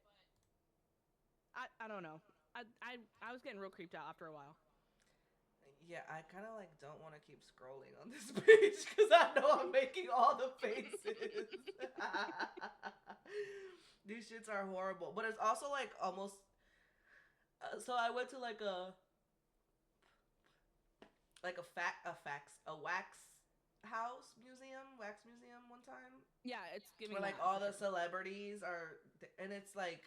I don't know. I was getting real creeped out after a while. Yeah, I kind of like don't want to keep scrolling on this page because I know I'm making all the faces. These shits are horrible, but it's also like almost. So I went to a wax house museum, wax museum one time Yeah, it's where giving like that all for the sure. celebrities are, and it's like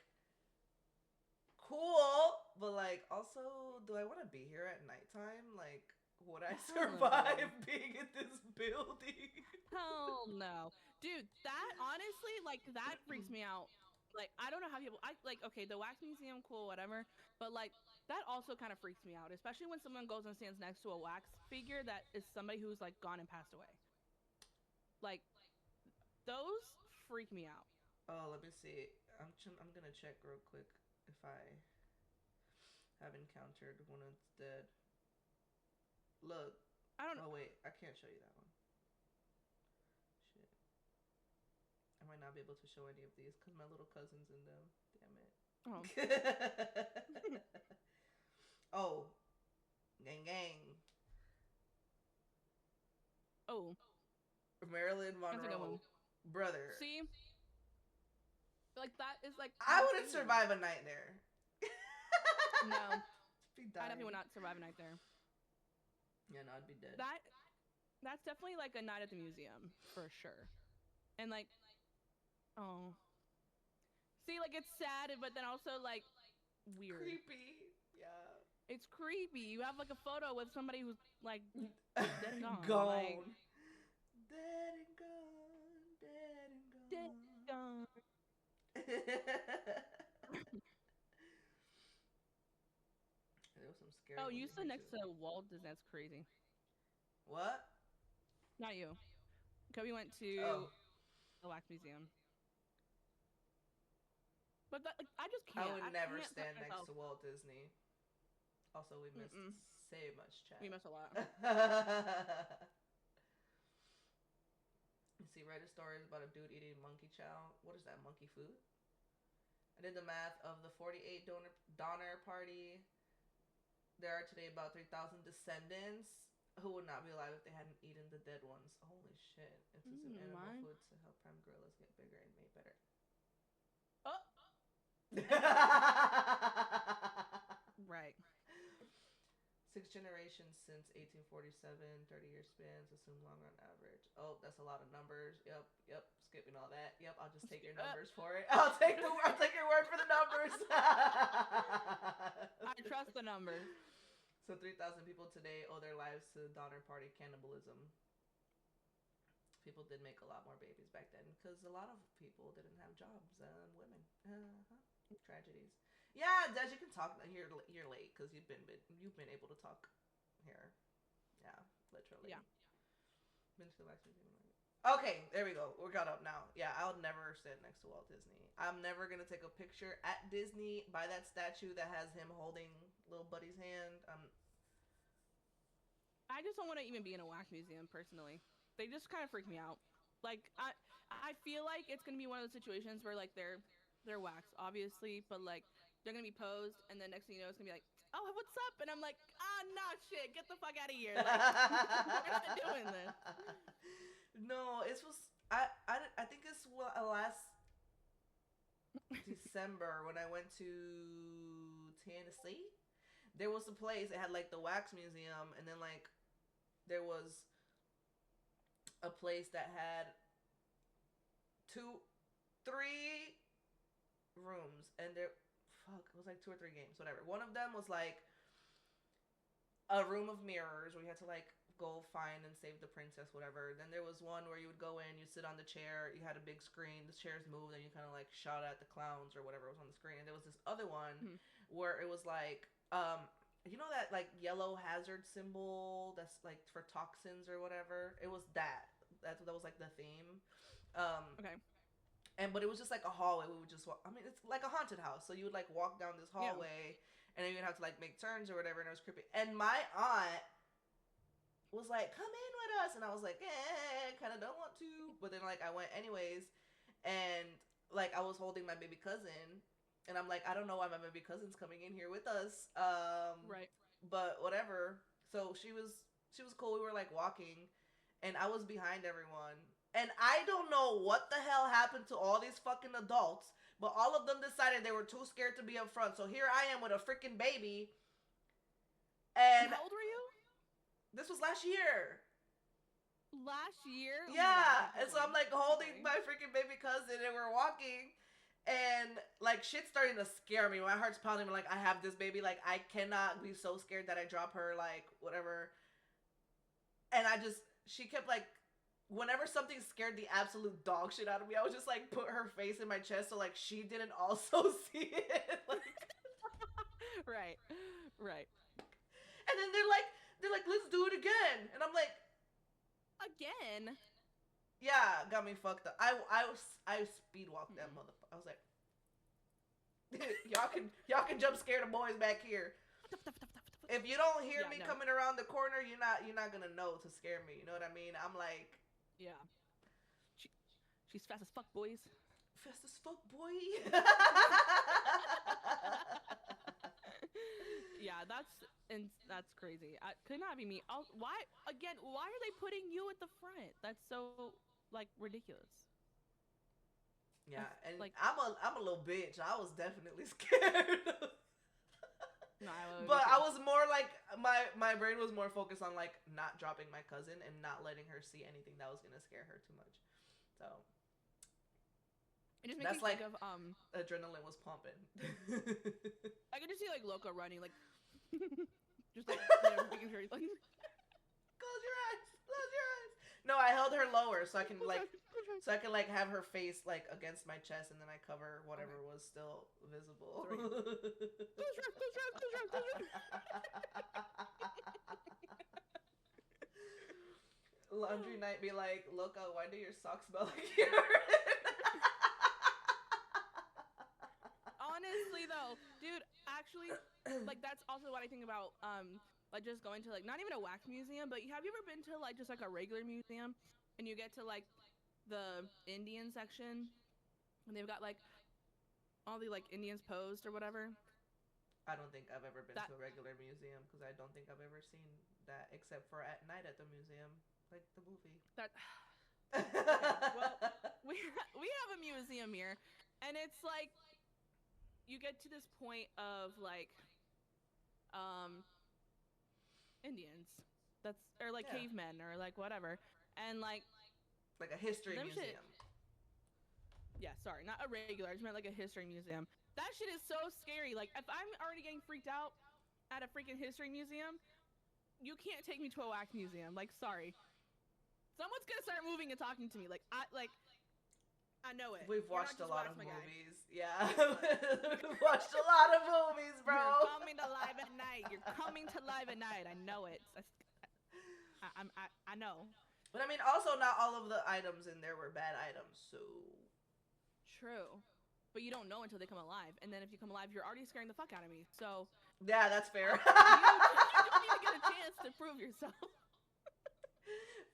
cool, but like also, do I want to be here at nighttime? Like, would I Hell no, survive dude. being in this building? Hell no. Dude, that honestly, like that freaks me out. Like I don't know how people I like okay, the wax museum, cool, whatever. But like that also kind of freaks me out, especially when someone goes and stands next to a wax figure that is somebody who's like gone and passed away. Like those freak me out. Oh, let me see. I'm gonna check real quick if I have encountered one that's dead. Look. I don't know. Oh wait, I can't show you that one. Shit. I might not be able to show any of these because my little cousin's in them. Oh. Damn it. Oh. Gang gang. Oh. Marilyn That's a good Monroe. one. Brother. See? Like, that is like. I wouldn't survive a night there. No. Be I dying. definitely would not survive a night there. Yeah, no, I'd be dead. That's definitely like a night at the museum for sure. And like, oh, see, like it's sad, but then also like weird. Creepy. Yeah. It's creepy. You have like a photo with somebody who's like dead and gone. Gone. Like, dead and gone. Dead and gone. dead and gone. There was some scary. Oh, you ones stood here, next too. to Walt Disney. That's crazy. What? Not you. Kobe went to the Wax Museum. But that, like, I just can't. I would never can't put stand next myself- to Walt Disney. Also, we missed so much chat. We missed a lot. You see, Reddit stories about a dude eating monkey chow. What is that, monkey food? I did the math of the 48 Donner Party. There are today about 3,000 descendants who would not be alive if they hadn't eaten the dead ones. Holy shit. Intensive animal food to help prime gorillas get bigger and made better. Oh! Right. 6 generations since 1847, 30-year spans, assume long on average. Oh, that's a lot of numbers. Yep. Skipping all that. Yep, I'll just take your numbers for it. I'll take your word for the numbers. I trust the numbers. So 3,000 people today owe their lives to Donner Party cannibalism. People did make a lot more babies back then because a lot of people didn't have jobs. Women. Tragedies. Yeah, Des, you can talk. You're late because you've been able to talk here. Yeah, literally. Yeah. Been to the Wax Museum. Okay, there we go. We're caught up now. Yeah, I'll never sit next to Walt Disney. I'm never gonna take a picture at Disney by that statue that has him holding little buddy's hand. I just don't want to even be in a wax museum personally. They just kind of freak me out. Like I feel like it's gonna be one of those situations where like they're wax obviously, but like they're gonna be posed, and then next thing you know, it's gonna be like, oh, what's up? And I'm like, nah, shit, get the fuck out of here. Like, we're not doing this. No, it was I think it's last December when I went to Tennessee. There was a place that had like the wax museum, and then like there was a place that had 3 rooms, and it was like 2 or 3 games, whatever. One of them was like a room of mirrors where you had to like go find and save the princess, whatever. Then there was one where you would go in, you sit on the chair, you had a big screen, the chairs moved, and you kind of like shot at the clowns or whatever was on the screen. And there was this other one where it was like you know that like yellow hazard symbol that's like for toxins or whatever. It was that was like the theme. Okay. But it was just like a hallway. We would just walk. I mean, it's like a haunted house. So you would like walk down this hallway, and then you'd have to like make turns or whatever, and it was creepy. And my aunt was like, "Come in with us," and I was like, kind of don't want to, but then like I went anyways, and like I was holding my baby cousin, and I'm like, I don't know why my baby cousin's coming in here with us. Right. But whatever. So she was cool. We were like walking, and I was behind everyone. And I don't know what the hell happened to all these fucking adults, but all of them decided they were too scared to be up front. So here I am with a freaking baby. And how old were you? This was last year. Last year? Yeah. And so I'm like holding my freaking baby cousin, and we're walking, and like shit's starting to scare me. My heart's pounding. I'm like, I have this baby. Like I cannot be so scared that I drop her, like whatever. And she kept like, whenever something scared the absolute dog shit out of me, I would just like put her face in my chest so like she didn't also see it. Like, right. and then they're like, let's do it again. And I'm like, again? Yeah, got me fucked up. I speed walked that motherfucker. I was like, y'all can jump scare the boys back here. If you don't hear me no. coming around the corner, you're not gonna know to scare me. You know what I mean? I'm like, Yeah. She's fast as fuck, boys. fast as fuck, boy. Yeah, that's crazy. Could not be me. Why are they putting you at the front? That's so like ridiculous. Yeah, and like I'm a little bitch. I was definitely scared. no, I But I was more like my brain was more focused on like not dropping my cousin and not letting her see anything that was gonna scare her too much. So it just makes that's me like think of adrenaline was pumping. I could just see like Loco running like just like making sure like Close your eyes. Close your eyes. No, I held her lower so I can like have her face like against my chest, and then I cover whatever was still visible. Laundry night be like, Loco, why do your socks smell like urine? Honestly though, dude, actually, like that's also what I think about like just going to like not even a wax museum, but have you ever been to like just like a regular museum and you get to like the Indian section and they've got like all the like Indians posed or whatever? I don't think I've ever been to a regular museum because I don't think I've ever seen that except for at night at the museum, like the movie. That okay, well, we have a museum here, and it's like you get to this point of like Indians that's or like cavemen or like whatever, and like a history museum. Yeah, sorry, not a regular. I just meant like a history museum. That shit is so scary. Like if I'm already getting freaked out at a freaking history museum, you can't take me to a wax museum. Like sorry, someone's gonna start moving and talking to me. I know it. We've You're watched a lot of movies. Guy. Yeah. We've watched a lot of movies, bro. You're coming to live at night. You're coming to live at night. I know it. I know. But I mean, also not all of the items in there were bad items, so. True. But you don't know until they come alive. And then if you come alive, you're already scaring the fuck out of me. So. Yeah, that's fair. You don't even get a chance to prove yourself.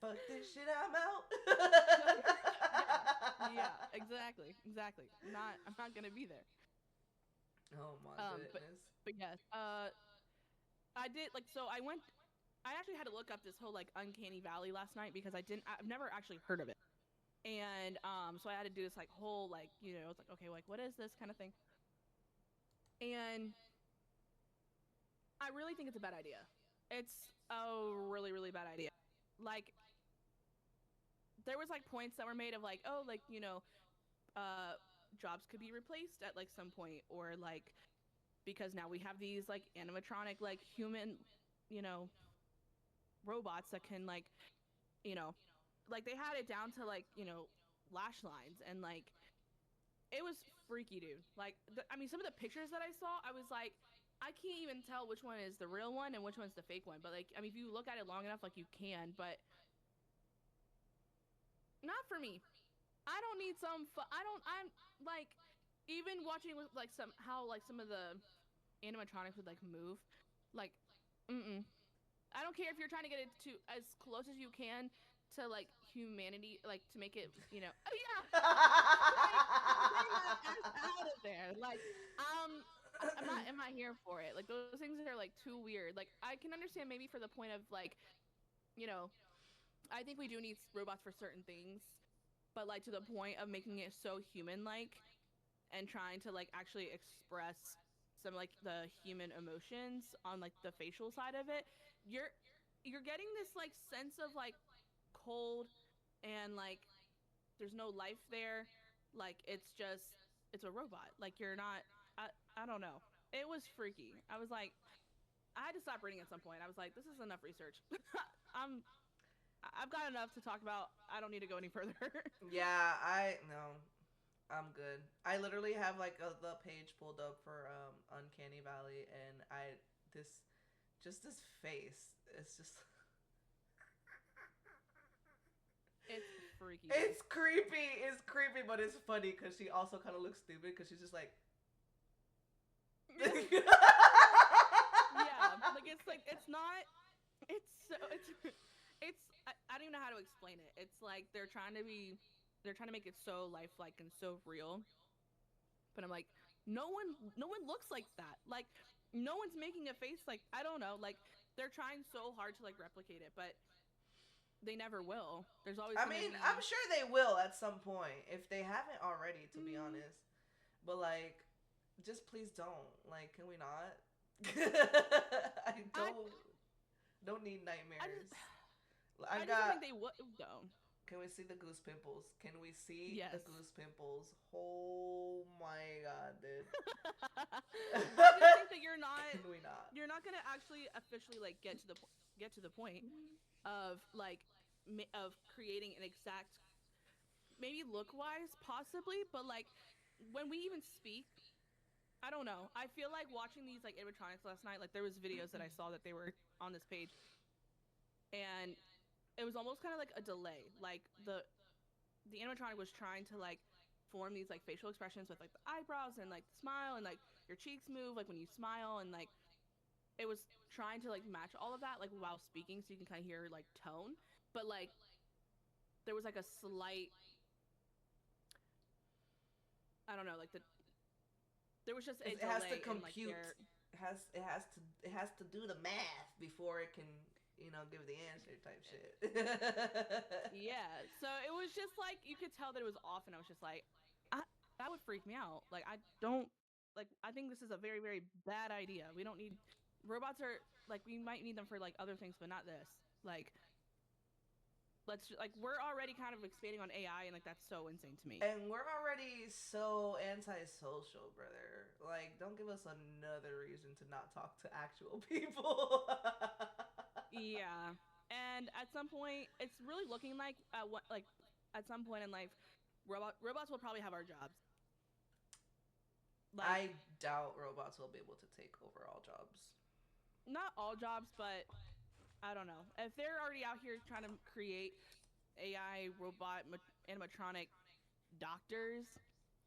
Fuck this shit, I'm out. Yeah, exactly. I'm not gonna be there. Oh my goodness. But yes, I did like so. I actually had to look up this whole like uncanny valley last night because I've never actually heard of it, and so I had to do this like whole like it's like okay like what is this kind of thing, and I really think it's a bad idea. It's a really really bad idea. Like there was like points that were made of like like jobs could be replaced at like some point, or like because now we have these like animatronic like human robots that can like like they had it down to like lash lines, and like it was freaky, dude. Like I mean some of the pictures that I saw, I was like I can't even tell which one is the real one and which one's the fake one, but like I mean if you look at it long enough like you can, but not for me. I don't need I'm like even watching with like some of the animatronics would like move like I don't care if you're trying to get it to as close as you can to like humanity, like to make it out of there. Like I'm not here for it. Like those things are like too weird. Like I can understand maybe for the point of like I think we do need robots for certain things, but like to the point of making it so human-like and trying to like actually express some like the human emotions on like the facial side of it, you're getting this like sense of like cold and like there's no life there. Like it's a robot. Like you're not. I don't know. It was freaky. I was like, I had to stop reading at some point. I was like, this is enough research. I've got enough to talk about. I don't need to go any further. Yeah, I'm good. I literally have like the page pulled up for Uncanny Valley, and this face. It's just. It's freaky. It's creepy. It's creepy, but it's funny because she also kind of looks stupid because she's just like. Yeah, like it's like to explain it. It's like they're trying to make it so lifelike and so real. But I'm like, no one looks like that. Like, no one's making a face like, I don't know. Like, they're trying so hard to like replicate it, but they never will. There's always I gonna mean, I'm be. sure they will at some point if they haven't already, to be honest. But like, just please don't. Like, can we not? I I don't need I nightmares. just I I just don't think got. they would though. Can we see the goose pimples? Can we see the Yes. goose pimples? Oh my god, dude. I just think that Can we not? you're not gonna actually officially like get to the point of like of creating an exact, maybe look wise possibly, but like when we even speak, I don't know. I feel like watching these like animatronics last night, like there was videos that I saw that they were on this page, and it was almost kind of like a delay. Like the animatronic was trying to like form these like facial expressions with like the eyebrows and like the smile, and like your cheeks move like when you smile, and like it was trying to like match all of that like while speaking, so you can kind of hear like tone, but like there was like a slight, I don't know, like there was just a It has to delay in like compute. their. It has to do the math before it can, give the answer type shit. Yeah, so it was just like you could tell that it was off, and I was just like, that would freak me out. Like I don't like. I think this is a very very bad idea. We don't need robots. Are like we might need them for like other things, but not this. Like like we're already kind of expanding on AI, and like that's so insane to me. And we're already so antisocial, brother. Like, don't give us another reason to not talk to actual people. Yeah, and at some point, it's really looking like at some point in life, robots will probably have our jobs. Like I doubt robots will be able to take over all jobs. not all jobs, but I don't know. If they're already out here trying to create AI robot animatronic doctors,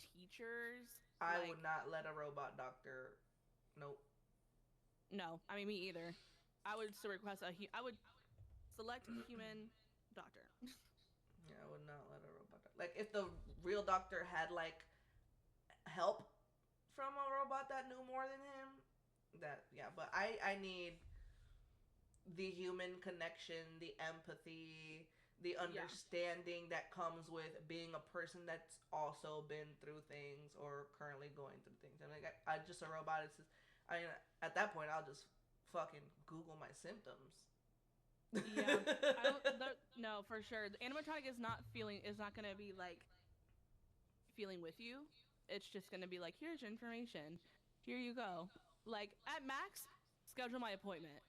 teachers, I like would not let a robot doctor. Nope. no, I mean me either. I would still request I would select a human doctor. Yeah, I would not let a robot. Like, if the real doctor had like help from a robot that knew more than him, that yeah. But I need the human connection, the empathy, the understanding that comes with being a person that's also been through things or currently going through things. And like, I just a robot. It's just, at that point I'll just fucking Google my symptoms. Yeah, I don't. No, for sure. The animatronic is not gonna be like feeling with you. It's just gonna be like, here's your information. Here you go. Like at max, schedule my appointment.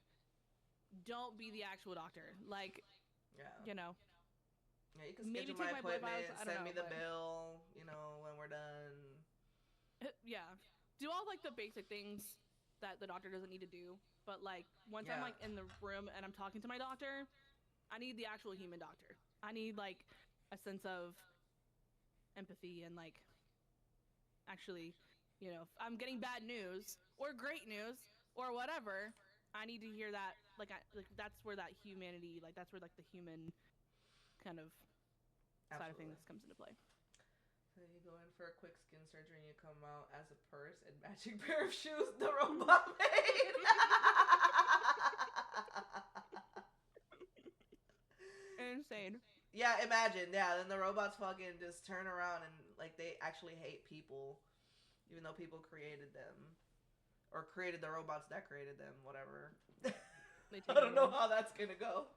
Don't be the actual doctor. Like, Yeah. you know, Yeah, you can maybe schedule take my my blood appointment, vials. I don't send know, me the but bill, when we're done. yeah, do all like the basic things that the doctor doesn't need to do. But like once I'm Yeah. like in the room and I'm talking to my doctor, I need the actual human doctor. I need like a sense of empathy and like actually, if I'm getting bad news or great news or whatever, I need to hear that. Like that's where that humanity, like that's where like the human kind of side of Absolutely. things comes into play. So you go in for a quick skin surgery and you come out as a purse and matching pair of shoes the robot made. Insane. Yeah, imagine. Yeah, then the robots fucking just turn around and like they actually hate people, even though people created them or created the robots that created them. Whatever. I don't know how that's gonna go.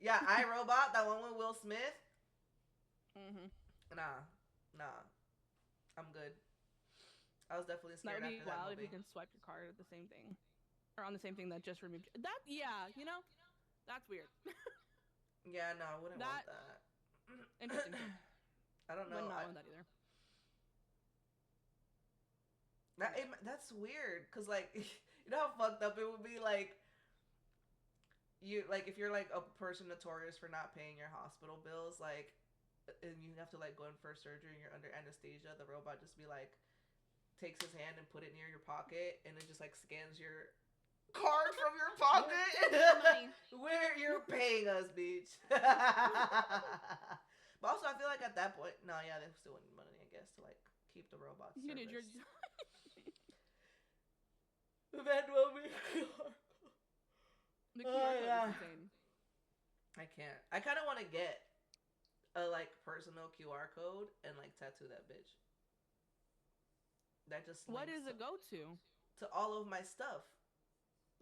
Yeah, I Robot, that one with Will Smith. Mm-hmm. Nah, I'm good. I was definitely That scared would be after that wild if movie. you can swipe your card at the same thing, or on the same thing that just removed that. Yeah, that's weird. Yeah, no, I wouldn't want That that. interesting. I don't know. Would not want that either. That's weird, cause like, you know how fucked up it would be, like, if you're like a person notorious for not paying your hospital bills, like, and you have to like go in for surgery and you're under anesthesia, the robot just be like, takes his hand and put it near your pocket, and it just like scans your card from your pocket. Where you're paying us, bitch. But also, I feel like at that point, no, yeah, they still need money, I guess, to like keep the robots. You did your. Venmo me. The QR code is insane. I can't. I kind of want to get a like personal QR code and like tattoo that bitch. That just what does it go to? To all of my stuff,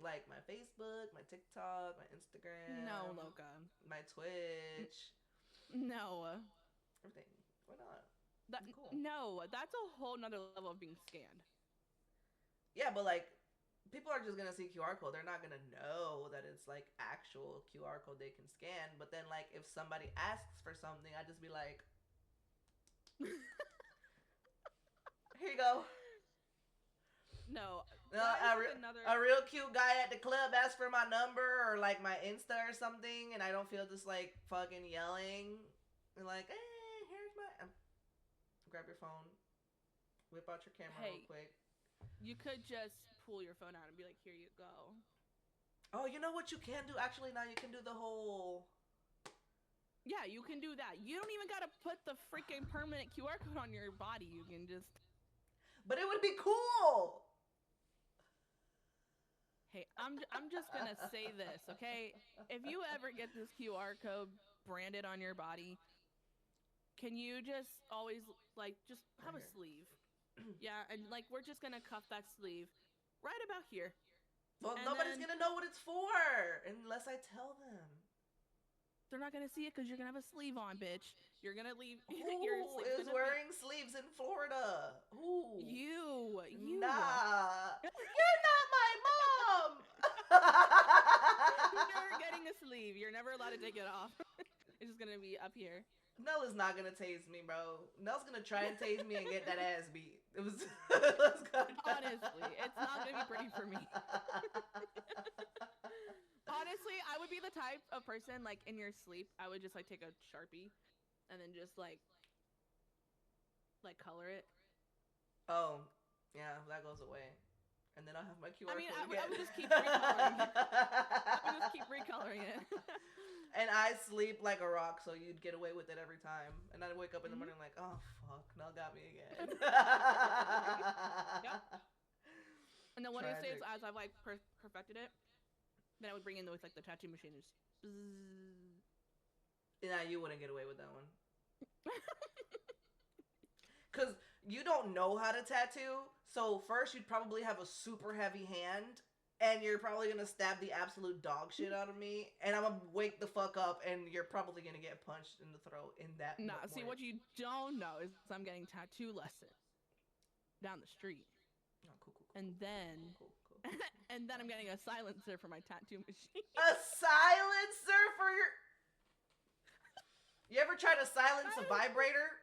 like my Facebook, my TikTok, my Instagram. No, Loca. My Twitch. No. Everything. Why not? Cool. No, that's a whole nother level of being scanned. Yeah, but like, people are just gonna see QR code. They're not gonna know that it's like actual QR code they can scan. But then, like, if somebody asks for something, I just be like, "Here you go." No, a real cute guy at the club asks for my number or like my Insta or something, and I don't feel just like fucking yelling and like, here's my. Grab your phone, whip out your camera real quick. You could just pull your phone out and be like, "Here you go." Oh, you know what you can do? Actually, now you can do the whole. Yeah, you can do that. You don't even gotta put the freaking permanent QR code on your body. You can just. But it would be cool. Hey, I'm just gonna say this, okay? If you ever get this QR code branded on your body, can you just always like just have a sleeve? Yeah, and like we're just gonna cuff that sleeve right about here. Well, and nobody's gonna know what it's for unless I tell them. They're not gonna see it because you're gonna have a sleeve on, bitch. You're gonna leave. Who is wearing sleeves in Florida? Who? You. Nah. You're not my mom. You're getting a sleeve. You're never allowed to take it off. It's just gonna be up here. Nell is not gonna tase me, bro. Nell's gonna try and tase me and get that ass beat. It was. Honestly, it's not gonna be pretty for me. Honestly, I would be the type of person, like, in your sleep, I would just, like, take a Sharpie and then just, like, color it. Oh, yeah, that goes away. And then I'll have my QR code again. I would just keep recoloring it. I would just keep recoloring it. And I sleep like a rock, so you'd get away with it every time. And I'd wake up in the morning like, oh, fuck, Nell got me again. Yep. And then one of these days, as I've, like, perfected it, then I would bring in those like the tattoo machine. Yeah, you wouldn't get away with that one. Cause you don't know how to tattoo. So first you'd probably have a super heavy hand, and you're probably gonna stab the absolute dog shit out of me, and I'm gonna wake the fuck up, and you're probably gonna get punched in the throat in that. Nah, see what you don't know is I'm getting tattoo lessons down the street. Oh, cool. And then. Cool. And then I'm getting a silencer for my tattoo machine. A silencer for your... You ever try to silence a vibrator?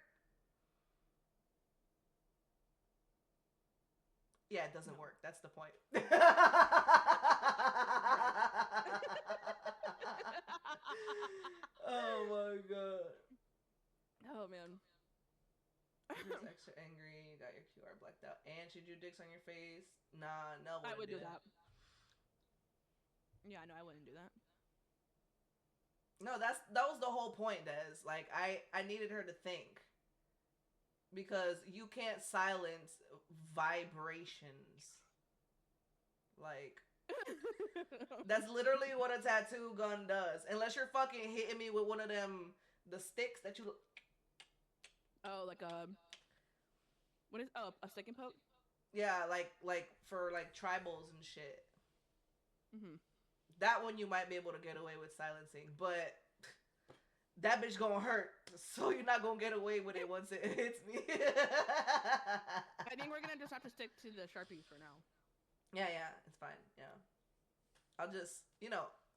Yeah, it doesn't work. That's the point. Oh my god. Oh man. You're extra angry, you got your QR blacked out, and she drew dicks on your face. Nah, no, I would do that. Yeah, no, I wouldn't do that. No, that was the whole point, Des. Like, I needed her to think. Because you can't silence vibrations. Like, that's literally what a tattoo gun does. Unless you're fucking hitting me with one of them, the sticks that you... Oh, like a stick and poke? Yeah, like for like tribals and shit. Mm-hmm. That one you might be able to get away with silencing, but that bitch gonna hurt, so you're not gonna get away with it once it hits me. I think we're gonna just have to stick to the Sharpies for now. Yeah, it's fine. Yeah, I'll just,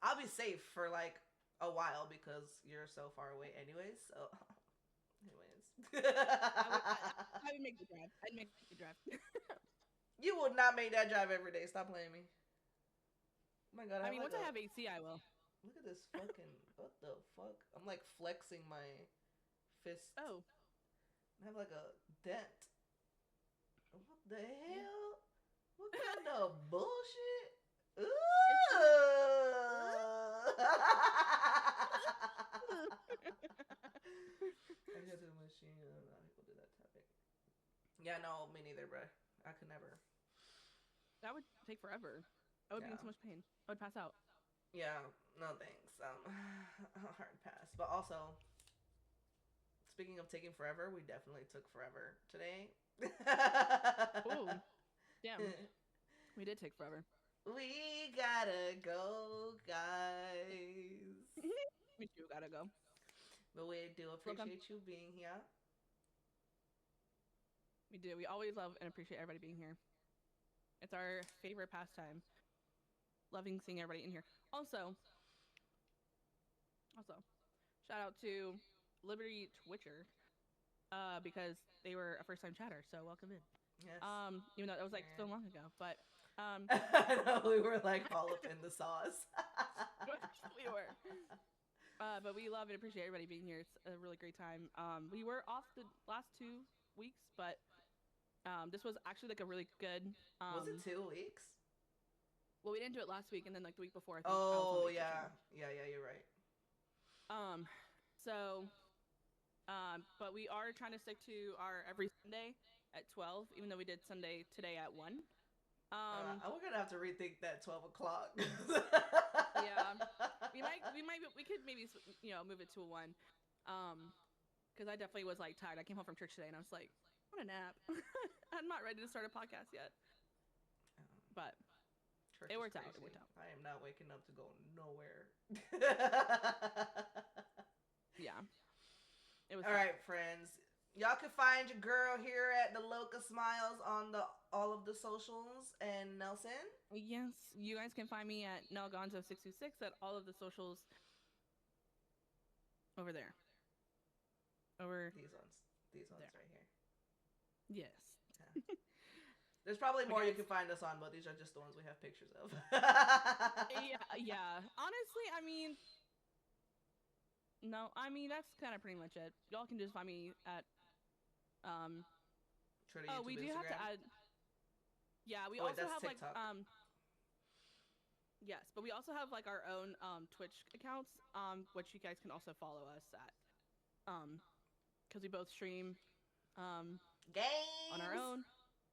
I'll be safe for like a while because you're so far away anyways. So, anyways, I would make the drive. I'd make the drive. You would not make that drive every day. Stop playing me. Oh my god, I mean, once I have AC, I will. Look at this fucking... What the fuck? I'm like flexing my fist. Oh. I have like a dent. What the hell? What kind of bullshit? Ooh! Yeah, no, me neither, bro. I could never. That would take forever. I would be in Yeah. so much pain. I would pass out. Yeah, no thanks. Hard pass. But also, speaking of taking forever, we definitely took forever today. Ooh, damn. We did take forever. We gotta go, guys. Me too. Gotta go. But we do Welcome. appreciate you being here. We do. We always love and appreciate everybody being here. It's our favorite pastime. Loving seeing everybody in here. Also, shout out to Liberty Twitcher, because they were a first-time chatter. So welcome in. Yes. Even though that was like so long ago, but I know we were like all up in the sauce. we were. But we love and appreciate everybody being here. It's a really great time. We were off the last 2 weeks, but this was actually like a really good. Was it 2 weeks? Well, we didn't do it last week, and then like the week before. I think Oh yeah, you're right. But we are trying to stick to our every Sunday at 12, even though we did Sunday today at 1. We're gonna have to rethink that 12 o'clock. Yeah, we could maybe move it to a 1, because I definitely was like tired. I came home from church today and I was like, I want a nap. I'm not ready to start a podcast yet, but it worked out. It worked out. I am not waking up to go nowhere. Yeah, it was all right, friends. Y'all can find your girl here at the Loca Smiles on all of the socials. And Nelson? Yes, you guys can find me at Nelgonzo626 at all of the socials. Over there. Over these ones there. Right here. Yes. Yeah. There's probably more you can find us on, but these are just the ones we have pictures of. Yeah. Honestly, that's kind of pretty much it. Y'all can just find me at Twitter, we do Instagram. have to add. Yeah, we also have TikTok. like yes, but we also have like our own Twitch accounts, which you guys can also follow us at, because we both stream games on our own,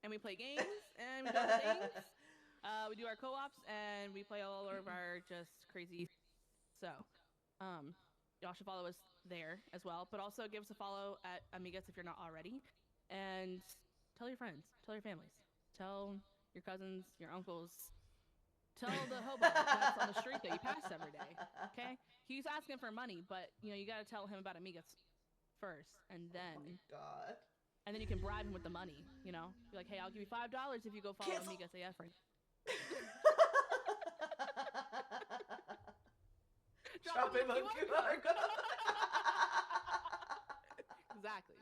and we play games and we do other things. We do our co-ops and we play all of our just crazy. So, y'all should follow us there as well. But also give us a follow at Amigas if you're not already, and tell your friends, tell your families, tell your cousins, your uncles. Tell the hobo that's on the street that you pass every day. Okay, he's asking for money, but you gotta tell him about Amigas first, and then. Oh my God. And then you can bribe him with the money. Be like, hey, I'll give you $5 if you go follow AmigasAF right now. Drop him a QR code. Exactly.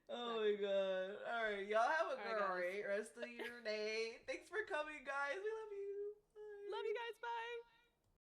Oh my God. All right, y'all have a All right, great rest of your day. Thanks for coming, guys. We love you. Bye. Love you guys. Bye.